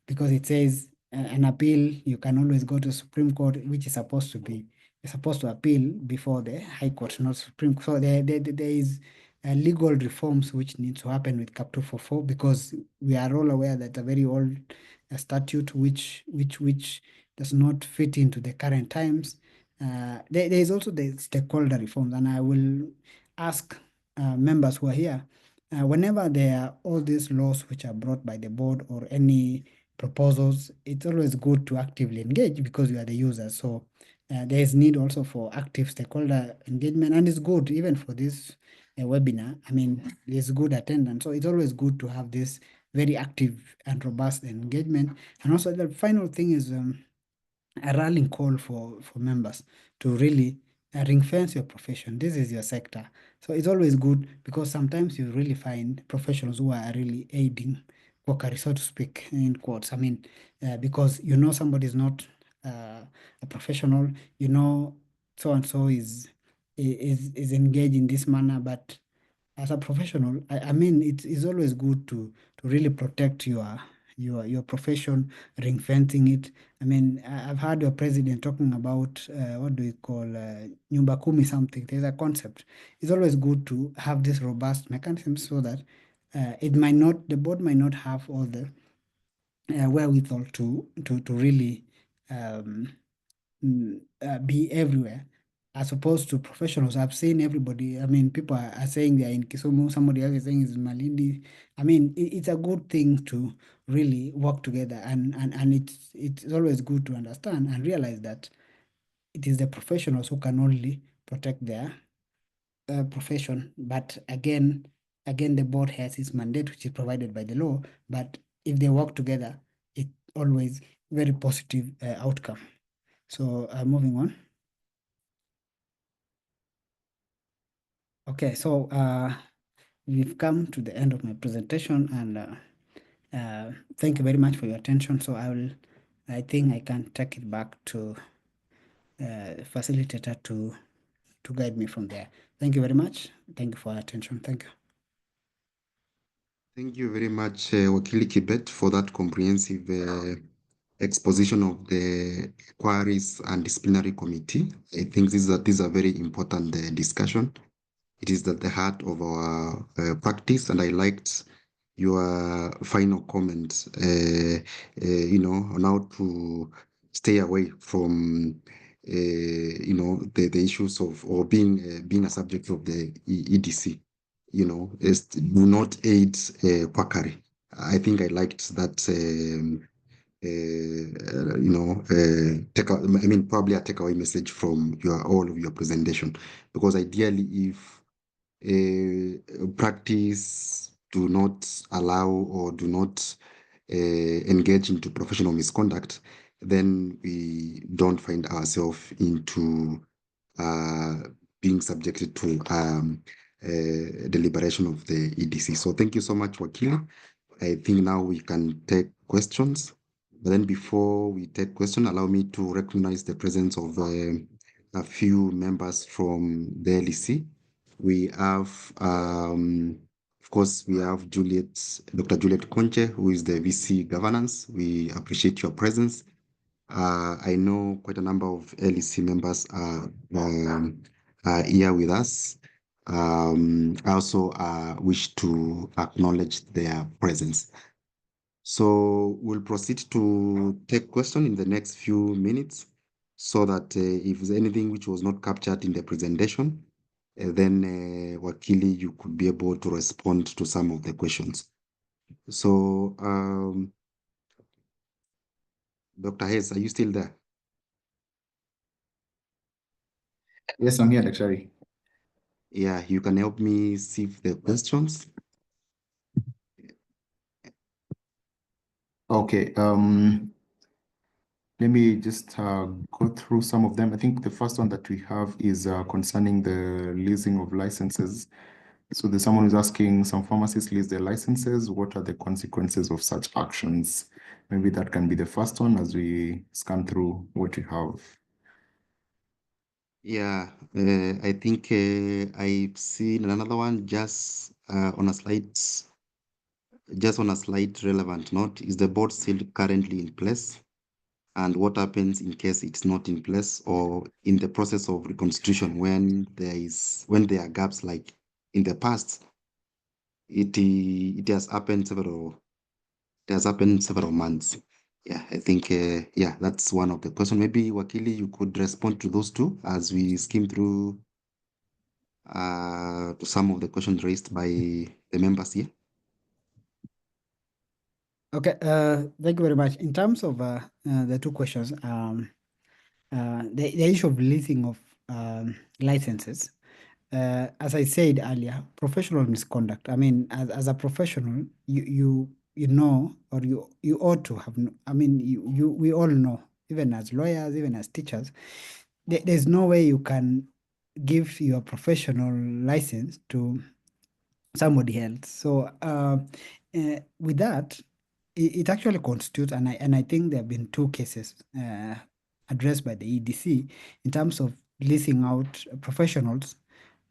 because it says an appeal, you can always go to Supreme Court, which is supposed to appeal before the High Court, not Supreme Court. So there is legal reforms which need to happen with Cap 244, because we are all aware that a very old statute which does not fit into the current times. There is also the stakeholder reforms, and I will ask members who are here, whenever there are all these laws which are brought by the board or any proposals, it's always good to actively engage, because you are the users. So there is need also for active stakeholder engagement, and it's good even for this webinar. I mean, there's good attendance, so it's always good to have this very active and robust engagement. And also, the final thing is a rallying call for members to really ring fence your profession. This is your sector. So it's always good, because sometimes you really find professionals who are really aiding quackery, so to speak, in quotes. I mean, because somebody is not a professional, so and so is engaged in this manner, but as a professional, I mean, it's always good to really protect your profession, ring fencing it. I mean, I've heard your president talking about what do we call nyumba kumi something. There's a concept. It's always good to have this robust mechanism, so that the board might not have all the wherewithal to really um, be everywhere, as opposed to professionals. I've seen everybody. I mean, people are saying they're in Kisumu. Somebody else is saying it's in Malindi. I mean, it's a good thing to really work together, and it's always good to understand and realize that it is the professionals who can only protect their profession. But again, the board has its mandate, which is provided by the law. But if they work together, it always very positive outcome. So moving on. Okay, so we've come to the end of my presentation, and thank you very much for your attention. So I think I can take it back to facilitator to guide me from there. Thank you very much. Thank you for your attention. Thank you. Thank you very much, Wakili Kibet, for that comprehensive exposition of the Enquiries and Disciplinary Committee. I think this is a very important discussion. It is at the heart of our practice, and I liked your final comment, on how to stay away from, the issues of or being a subject of the EDC. Do not aid quackery. I think I liked that. Probably a takeaway message from all of your presentation, because ideally, if practice do not allow or do not engage into professional misconduct, then we don't find ourselves into being subjected to deliberation of the EDC. So thank you so much, Wakili. I think now we can take questions. But then before we take questions, allow me to recognize the presence of a few members from the LEC. We have, of course, we have Dr. Juliet Conche, who is the VC Governance. We appreciate your presence. I know quite a number of LEC members are here with us. I also wish to acknowledge their presence. So we'll proceed to take question in the next few minutes, so that if there's anything which was not captured in the presentation, then Wakili, you could be able to respond to some of the questions. So, Dr. Hayes, are you still there? Yes, I'm here, Dr. Yeah, you can help me see the questions. Okay, let me just go through some of them. I think the first one that we have is concerning the leasing of licenses. So there's someone who's asking, some pharmacists lease their licenses. What are the consequences of such actions? Maybe that can be the first one as we scan through what we have. Yeah, I think I've seen another one just on a slight relevant note. Is the board still currently in place? And what happens in case it's not in place, or in the process of reconstitution when there are gaps, like in the past? It has happened several months. Yeah, I think that's one of the questions. Maybe Wakili, you could respond to those two as we skim through to some of the questions raised by the members here. Okay, thank you very much. In terms of the two questions, the issue of leasing of licenses, as I said earlier, professional misconduct. I mean, as a professional, you know, or you ought to have. I mean, we all know, even as lawyers, even as teachers, there's no way you can give your professional license to somebody else. So with that, it actually constitutes, and I think there have been two cases addressed by the EDC in terms of leasing out professionals,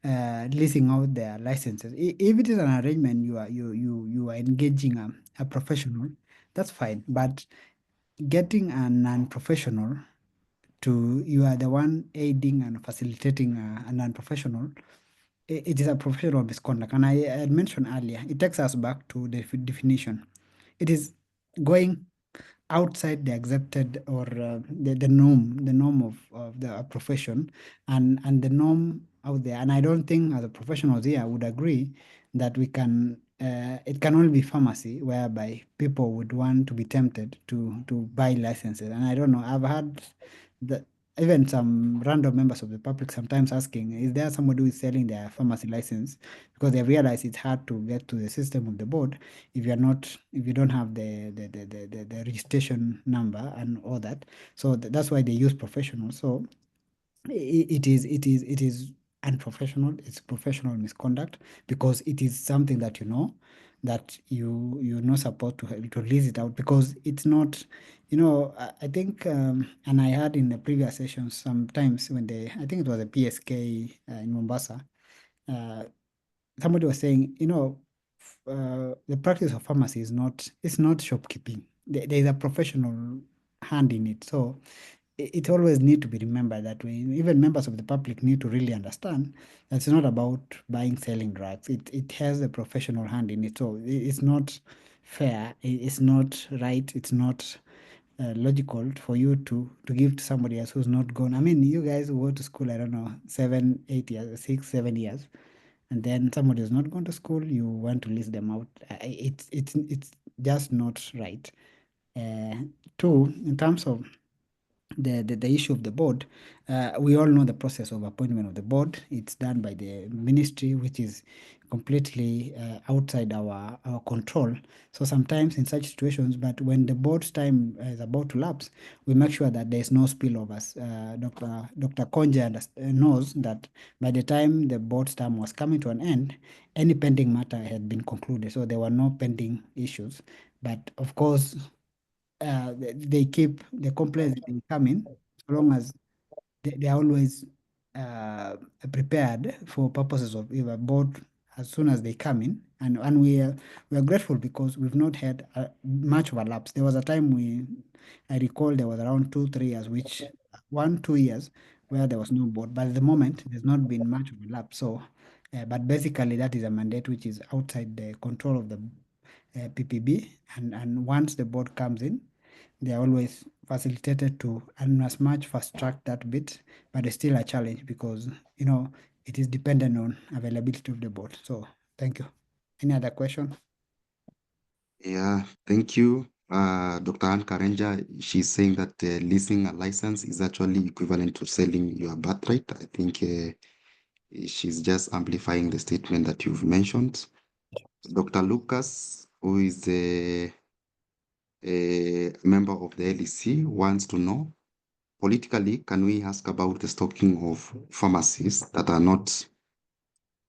leasing out their licenses. If it is an arrangement, you are engaging a professional, that's fine. But getting a non-professional to, you are the one aiding and facilitating a non-professional, it is a professional misconduct. And I had mentioned earlier, it takes us back to the definition. It is going outside the accepted or the norm of the profession and the norm out there. And I don't think other professionals here would agree that we can it can only be pharmacy whereby people would want to be tempted to buy licenses. And I don't know, I've had the even some random members of the public sometimes asking, is there somebody who is selling their pharmacy license? Because they realize it's hard to get to the system of the board if you're not, if you don't have the registration number and all that. So that's why they use professionals. So it is unprofessional. It's professional misconduct because it is something that you know that you're not supposed to release it out because it's not, I think and I had in the previous sessions sometimes when they, I think it was a PSK in Mombasa, uh, somebody was saying, the practice of pharmacy is not, it's not shopkeeping. There is a professional hand in it. So it always need to be remembered that way. Even members of the public need to really understand that it's not about buying, selling drugs. It has a professional hand in it. So it's not fair. It's not right. It's not logical for you to give to somebody else who's not gone. I mean, you guys who go to school, I don't know, 7, 8 years, 6, 7 years, and then somebody who's not gone to school, you want to list them out. It's just not right. Uh, Two, in terms of the issue of the board, we all know the process of appointment of the board. It's done by the ministry, which is completely outside our control. So sometimes in such situations, but when the board's time is about to lapse, we make sure that there's no spillovers. Dr. Konja knows that by the time the board's term was coming to an end, any pending matter had been concluded. So there were no pending issues. But of course, they keep the complaints that they come in, so long as they are always prepared for purposes of either board as soon as they come in, and we are grateful because we've not had much of a lapse. There was a time I recall there was around 2 3 years, which 1 2 years where there was no board, but at the moment there's not been much of a lapse. So, but basically that is a mandate which is outside the control of the PPB, and once the board comes in, they are always facilitated to and as much fast track that bit, but it's still a challenge because it is dependent on availability of the board. So thank you. Any other question? Yeah, thank you. Dr. Ann Karenja, she's saying that leasing a license is actually equivalent to selling your birthright. I think she's just amplifying the statement that you've mentioned. Dr. Lucas, who is a member of the LEC, wants to know, politically, can we ask about the stocking of pharmacies that are not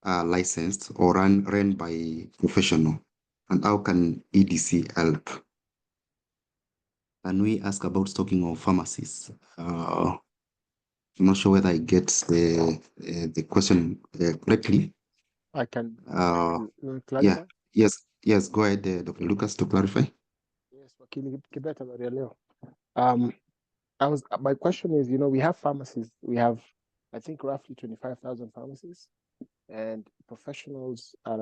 licensed or run by professional? And how can EDC help? Can we ask about stocking of pharmacies? I'm not sure whether I get the question correctly. I can Yeah, clarify. yes, go ahead, Dr. Lucas, to clarify. Yes, Wakili Kibeta Marieleo. My question is, we have pharmacies. We have, I think, roughly 25,000 pharmacies, and professionals are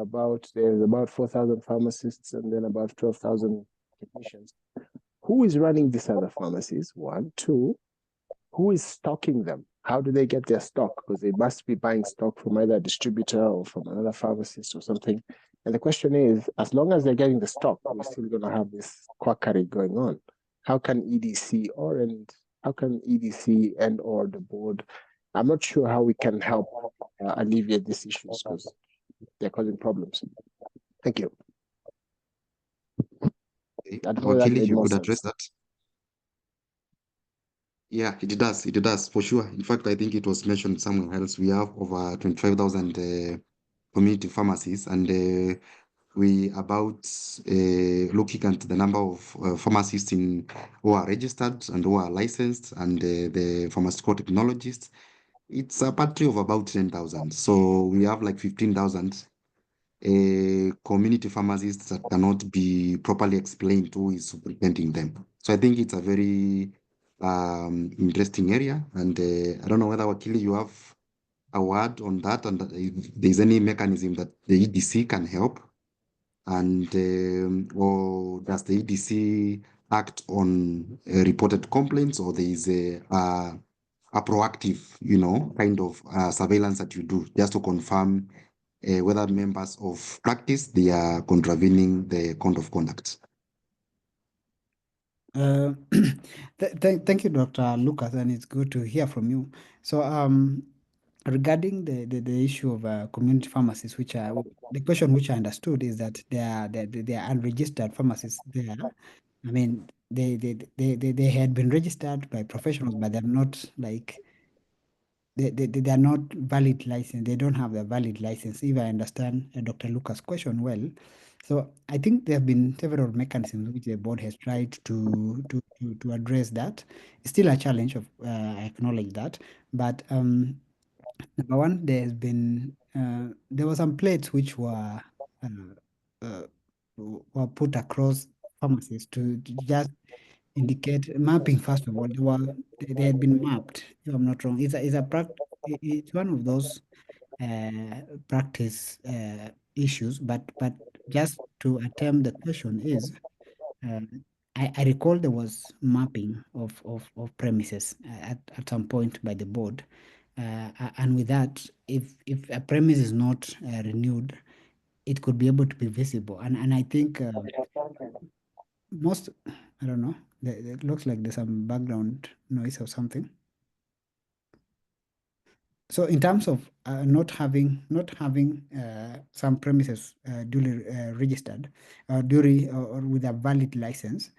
there's about 4,000 pharmacists and then about 12,000 technicians. Who is running these other pharmacies? One, two, who is stocking them? How do they get their stock? Because they must be buying stock from either a distributor or from another pharmacist or something. And the question is, as long as they're getting the stock, we're still going to have this quackery going on. How can EDC and or the board? I'm not sure how we can help alleviate these issues because they're causing problems. Thank you. Okay. I don't know if that Wakili, made you more could sense. address that. Yeah, it does, for sure. In fact, I think it was mentioned somewhere else. We have over 25,000 community pharmacies, and we about looking at the number of pharmacists who are registered and who are licensed, and the pharmaceutical technologists. It's a battery of about 10,000. So we have like 15,000 community pharmacists that cannot be properly explained who is superintending them. So I think it's a very interesting area. And I don't know whether, Wakili, you have a word on that, and if there's any mechanism that the EDC can help, and or does the EDC act on reported complaints, or there is a proactive, kind of surveillance that you do just to confirm whether members of practice they are contravening the code of conduct? Uh, thank you, Dr. Lucas, and it's good to hear from you. So, regarding the issue of community pharmacies, the question which I understood is that they are unregistered pharmacies there. I mean, they had been registered by professionals, but they're not like they are not valid license. They don't have a valid license. If I understand Dr. Lucas' question well, so I think there have been several mechanisms which the board has tried to address that. It's still a challenge of I acknowledge that, but number one, there were some plates which uh, uh, were put across pharmacies to just indicate mapping. First of all, they had been mapped. If I'm not wrong, it's one of those practice issues. But just to attempt the question is, um, I recall there was mapping of premises at some point by the board. And with that, if a premise is not renewed, it could be able to be visible. And I think most, I don't know, it looks like there's some background noise or something. So in terms of not having some premises duly registered, or with a valid license,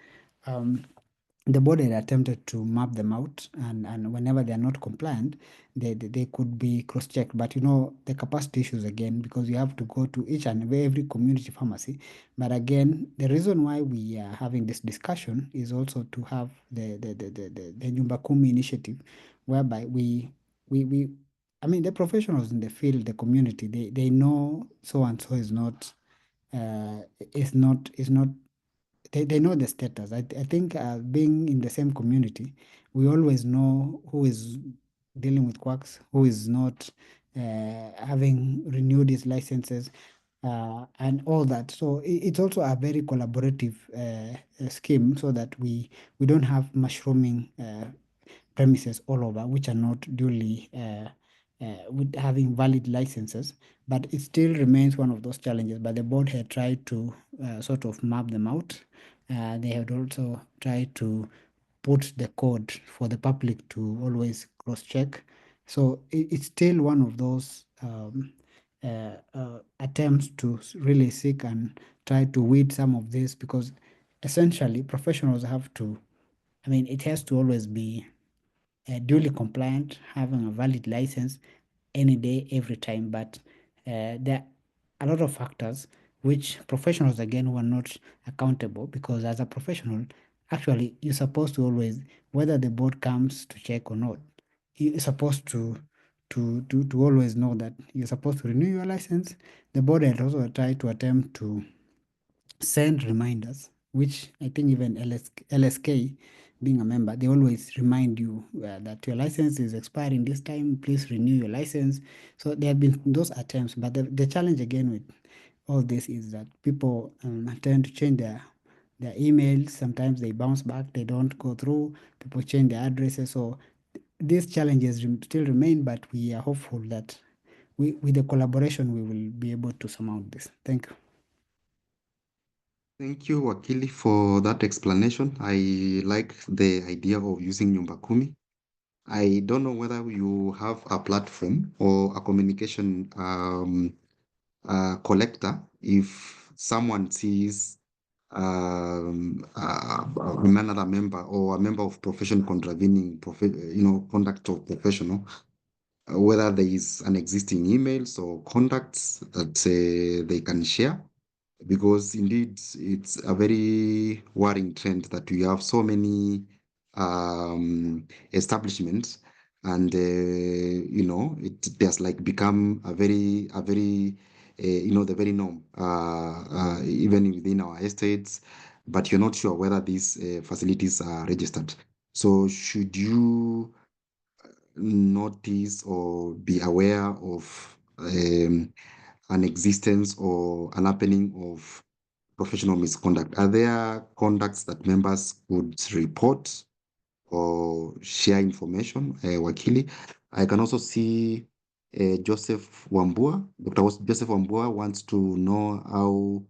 um, the board had attempted to map them out, and whenever they are not compliant, they could be cross-checked. But the capacity issues again, because you have to go to each and every community pharmacy. But again, the reason why we are having this discussion is also to have the Nyumba Kumi initiative, whereby we I mean, the professionals in the field, the community, they know so and so uh, is not they know the status. I think being in the same community, we always know who is dealing with quacks, who is not having renewed his licenses, and all that. So it's also a very collaborative scheme, so that we don't have mushrooming premises all over, which are not duly with having valid licenses. But it still remains one of those challenges. But the board had tried to sort of map them out. They had also tried to put the code for the public to always cross-check. So it's still one of those attempts to really seek and try to weed some of this, because essentially professionals have to, I mean, it has to always be duly compliant, having a valid license any day, every time. But there are a lot of factors which professionals, again, who are not accountable, because as a professional, actually, you're supposed to always, whether the board comes to check or not, you're supposed to always know that you're supposed to renew your license. The board had also tried to attempt to send reminders, which I think even LSK, being a member, they always remind you that your license is expiring this time, please renew your license. So there have been those attempts, but the challenge again with all this is that people tend to change their emails. Sometimes they bounce back, they don't go through, people change their addresses. So these challenges still remain, but we are hopeful that with the collaboration, we will be able to surmount this. Thank you. Thank you, Wakili, for that explanation. I like the idea of using Nyumba Kumi. I don't know whether you have a platform or a communication collector. If someone sees another member or a member of profession contravening, conduct of professional, whether there is an existing emails or contacts that they can share, because indeed it's a very worrying trend that we have so many establishments, and it has like become a very the very norm, even within our estates, but you're not sure whether these facilities are registered. So should you notice or be aware of an existence or an happening of professional misconduct, are there conducts that members could report or share information? Wakili, I can also see Joseph Wambua. Joseph Wambua wants to know how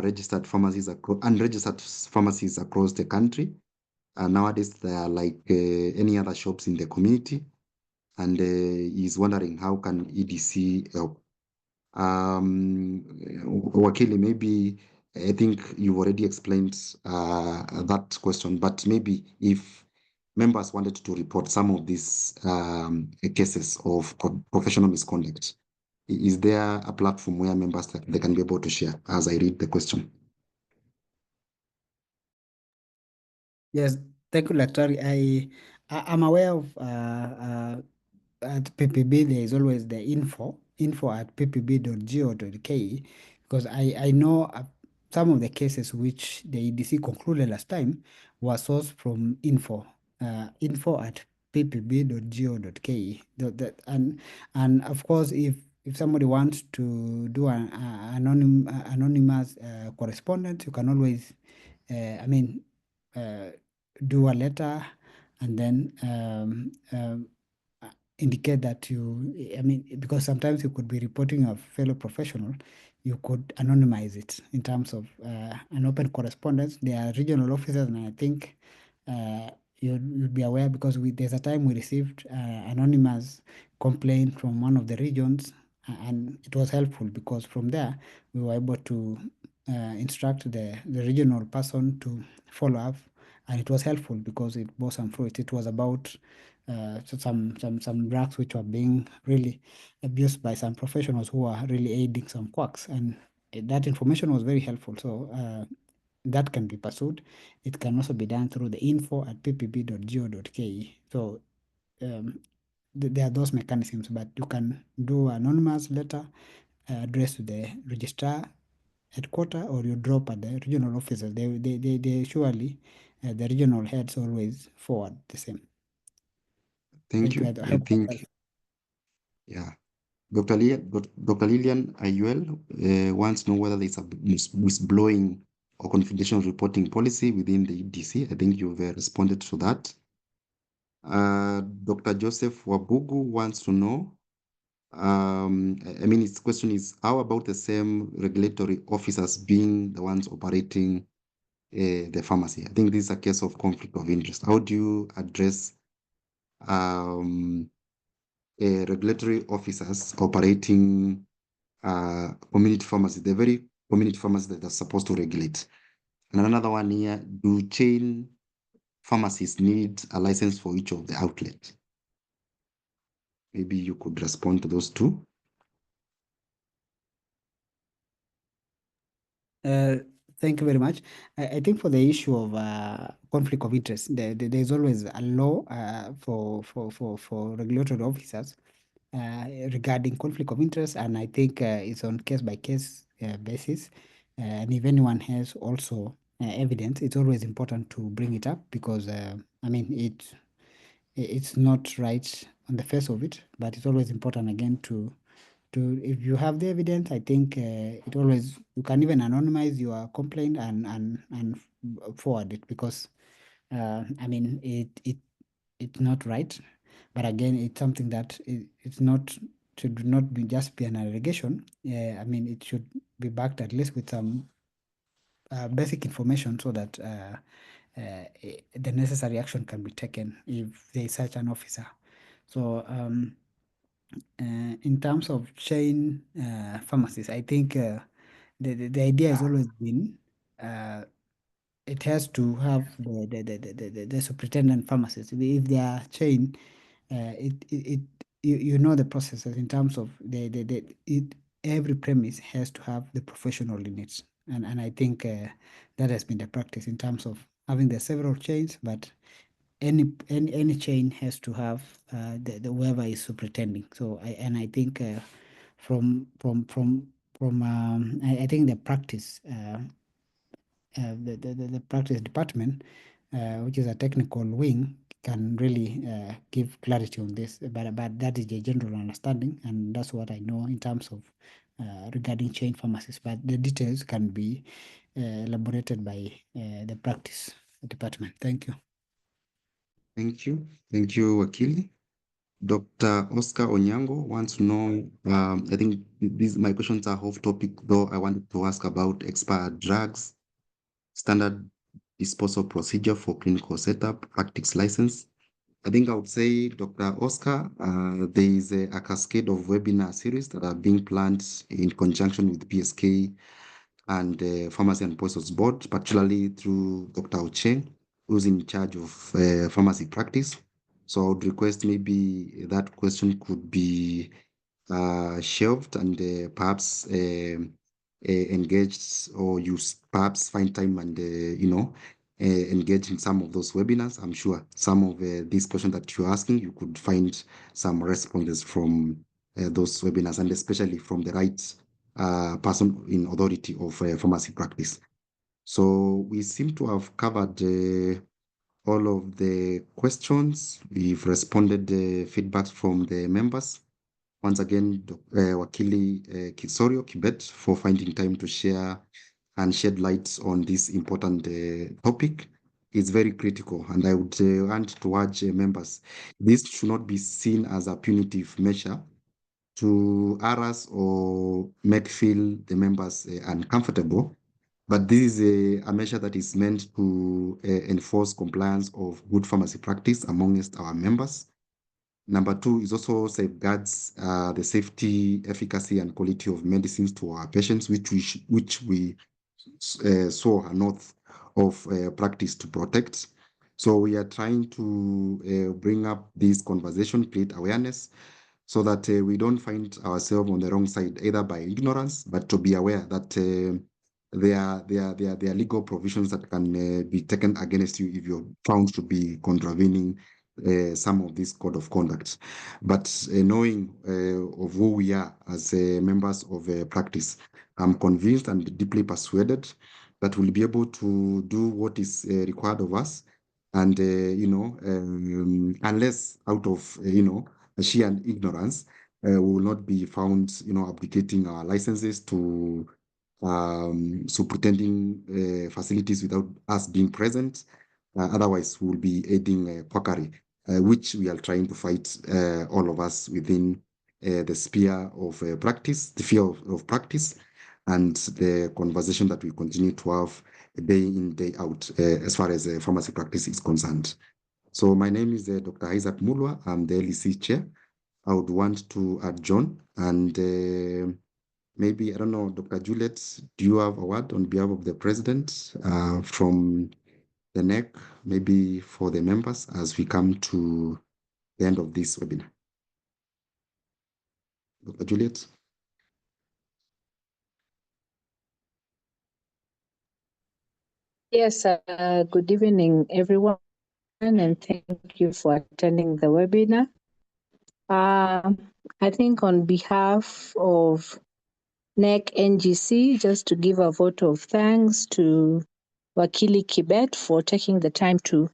registered pharmacies unregistered pharmacies across the country. Nowadays, they are like any other shops in the community, and he's wondering how can EDC help. Wakili, maybe I think you've already explained that question, but maybe if members wanted to report some of these cases of professional misconduct, is there a platform where members they can be able to share? As I read the question. Yes, thank you, Daktari. I'm aware of at PPB there is always the info at ppb.go.ke, because I know some of the cases which the EDC concluded last time was sourced from info at ppb.go.ke. And of course, if somebody wants to do an anonymous correspondence, you can always uh, do a letter and then indicate that because sometimes you could be reporting a fellow professional, you could anonymize it in terms of an open correspondence. There are regional officers, and I think you'll be aware, because there's a time we received anonymous complaint from one of the regions, and it was helpful because from there we were able to instruct the regional person to follow up, and it was helpful because it bore some fruit. It was about some drugs which were being really abused by some professionals who are really aiding some quacks, and that information was very helpful. So that can be pursued. It can also be done through the info at ppb.go.ke. So there are those mechanisms, but you can do anonymous letter addressed to the registrar headquarter, or you drop at the regional offices. They surely, the regional heads always forward the same. Thank you. I think, yeah. Dr. Lillian Ayuel wants to know whether there's a whistleblowing or confidential reporting policy within the EDC. I think you've responded to that. Dr. Joseph Wabugu wants to know, his question is, how about the same regulatory officers being the ones operating the pharmacy? I think this is a case of conflict of interest. How do you address regulatory officers operating community pharmacy, the very community pharmacy that are supposed to regulate? And another one here, do chain pharmacies need a license for each of the outlets? Maybe you could respond to those two. Thank you very much. I think for the issue of conflict of interest, there's always a law for regulatory officers regarding conflict of interest, and I think it's on case by case basis. And if anyone has also evidence, it's always important to bring it up, because it's not right on the face of it, but it's always important again to if you have the evidence. I think it always, you can even anonymize your complaint and forward it, because it's not right. But again, it's something that it's not, should not be just be an allegation. It should be backed at least with some basic information, so that the necessary action can be taken if there is such an officer. So in terms of chain pharmacies, I think the idea has always been it has to have the superintendent pharmacist. If they are chain, you know the processes in terms of every premise has to have the professional in it, and I think that has been the practice in terms of having the several chains, but any chain has to have the whoever is superintending. So I think I think the practice the practice department, which is a technical wing, can really give clarity on this. But that is the general understanding, and that's what I know in terms of regarding chain pharmacies, but the details can be elaborated by the practice department. Thank you. Thank you. Thank you, Wakili. Dr. Oscar Onyango wants to know, I think my questions are off topic, though I wanted to ask about expired drugs, standard disposal procedure for clinical setup, practice license. I think I would say, Dr. Oscar, there is a cascade of webinar series that are being planned in conjunction with PSK and Pharmacy and Poisons Board, particularly through Dr. Ocheng, who's in charge of pharmacy practice. So I would request maybe that question could be shelved and perhaps engaged, or you perhaps find time and engage in some of those webinars. I'm sure some of these questions that you're asking, you could find some responses from those webinars, and especially from the right person in authority of pharmacy practice. So we seem to have covered all of the questions. We've responded the feedbacks from the members. Once again, Wakili Kisorio Kibet for finding time to share and shed light on this important topic. It's very critical, and I would want to urge members, this should not be seen as a punitive measure to harass or make feel the members uncomfortable, but this is a measure that is meant to enforce compliance of good pharmacy practice amongst our members. Number two is also safeguards the safety, efficacy, and quality of medicines to our patients, which we saw a north of practice to protect. So we are trying to bring up this conversation, create awareness, so that we don't find ourselves on the wrong side, either by ignorance, but to be aware that there are legal provisions that can be taken against you if you're found to be contravening some of this code of conduct. But knowing of who we are as members of practice, I'm convinced and deeply persuaded that we'll be able to do what is required of us. And, unless out of, sheer ignorance, we will not be found, abdicating our licenses to superintending facilities without us being present. Otherwise, we will be aiding quackery, which we are trying to fight, all of us within the sphere of practice, the field of practice, and the conversation that we continue to have day in, day out, as far as pharmacy practice is concerned. So my name is Dr. Isaac Mulwa. I'm the LEC chair. I would want to adjourn, and maybe, I don't know, Dr. Juliet, do you have a word on behalf of the president from the NEC, maybe for the members as we come to the end of this webinar? Dr. Juliet? Yes, good evening, everyone, and thank you for attending the webinar. I think on behalf of NEC NGC, just to give a vote of thanks to Wakili Kibet for taking the time to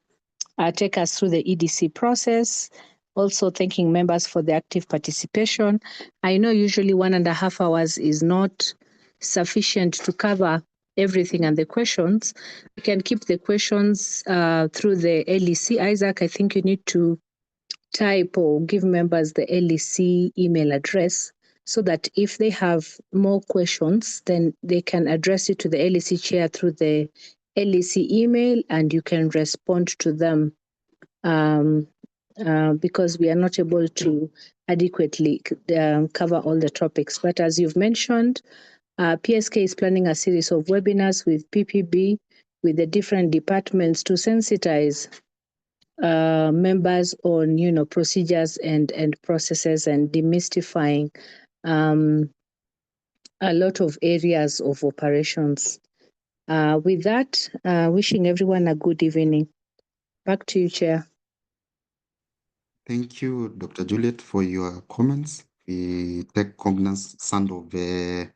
take us through the EDC process. Also thanking members for the active participation. I know usually 1.5 hours is not sufficient to cover everything and the questions. We can keep the questions through the LEC. Isaac, I think you need to type or give members the LEC email address so that if they have more questions, then they can address it to the LEC chair through the LEC email and you can respond to them. Because we are not able to adequately cover all the topics. But as you've mentioned, PSK is planning a series of webinars with PPB, with the different departments to sensitize members on, procedures and processes and demystifying a lot of areas of operations. With that, wishing everyone a good evening. Back to you, Chair. Thank you, Dr. Juliet, for your comments. We take cognizance of the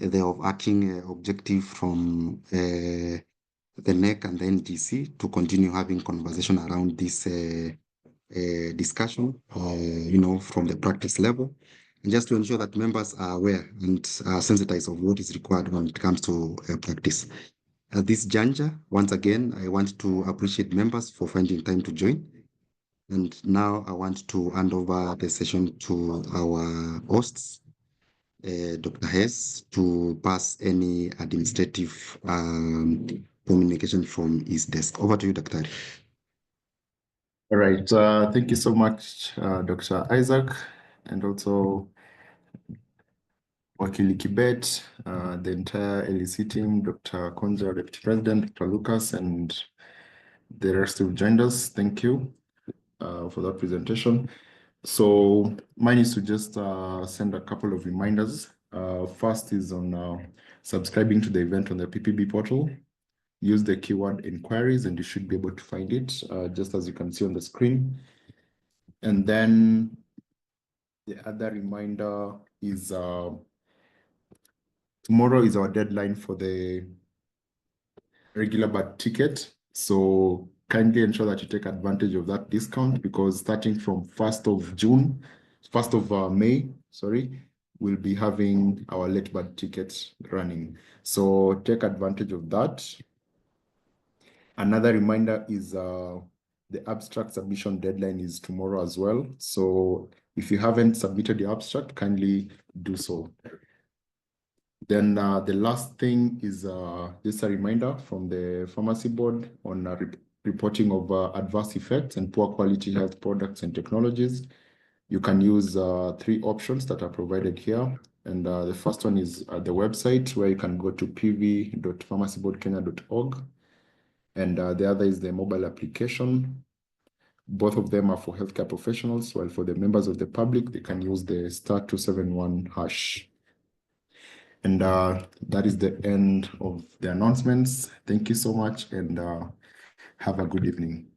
overarching objective from the NEC and the NGC to continue having conversation around this discussion, from the practice level. and just to ensure that members are aware and are sensitized of what is required when it comes to practice. At this juncture, once again, I want to appreciate members for finding time to join. And now I want to hand over the session to our hosts, Dr. Hess, to pass any administrative communication from his desk. Over to you, Dr. All right. Thank you so much, Dr. Isaac, and also Wakili Kibet, the entire LEC team, Dr. Konza, Deputy President, Dr. Lucas, and the rest who joined us. Thank you for that presentation. So mine is to just send a couple of reminders. First is on subscribing to the event on the PPB portal. Use the keyword Enquiries and you should be able to find it, just as you can see on the screen. And then the other reminder is tomorrow is our deadline for the regular bird ticket. So kindly ensure that you take advantage of that discount, because starting from 1st of May, we'll be having our late bird tickets running. So take advantage of that. Another reminder is the abstract submission deadline is tomorrow as well. So if you haven't submitted your abstract, kindly do so. Then the last thing is just a reminder from the pharmacy board on reporting of adverse effects and poor quality health products and technologies. You can use 3 options that are provided here. And the first one is the website, where you can go to pv.pharmacyboardkenya.org. And the other is the mobile application. Both of them are for healthcare professionals, while for the members of the public, they can use the *271 hash. And that is the end of the announcements. Thank you so much, and have a good evening.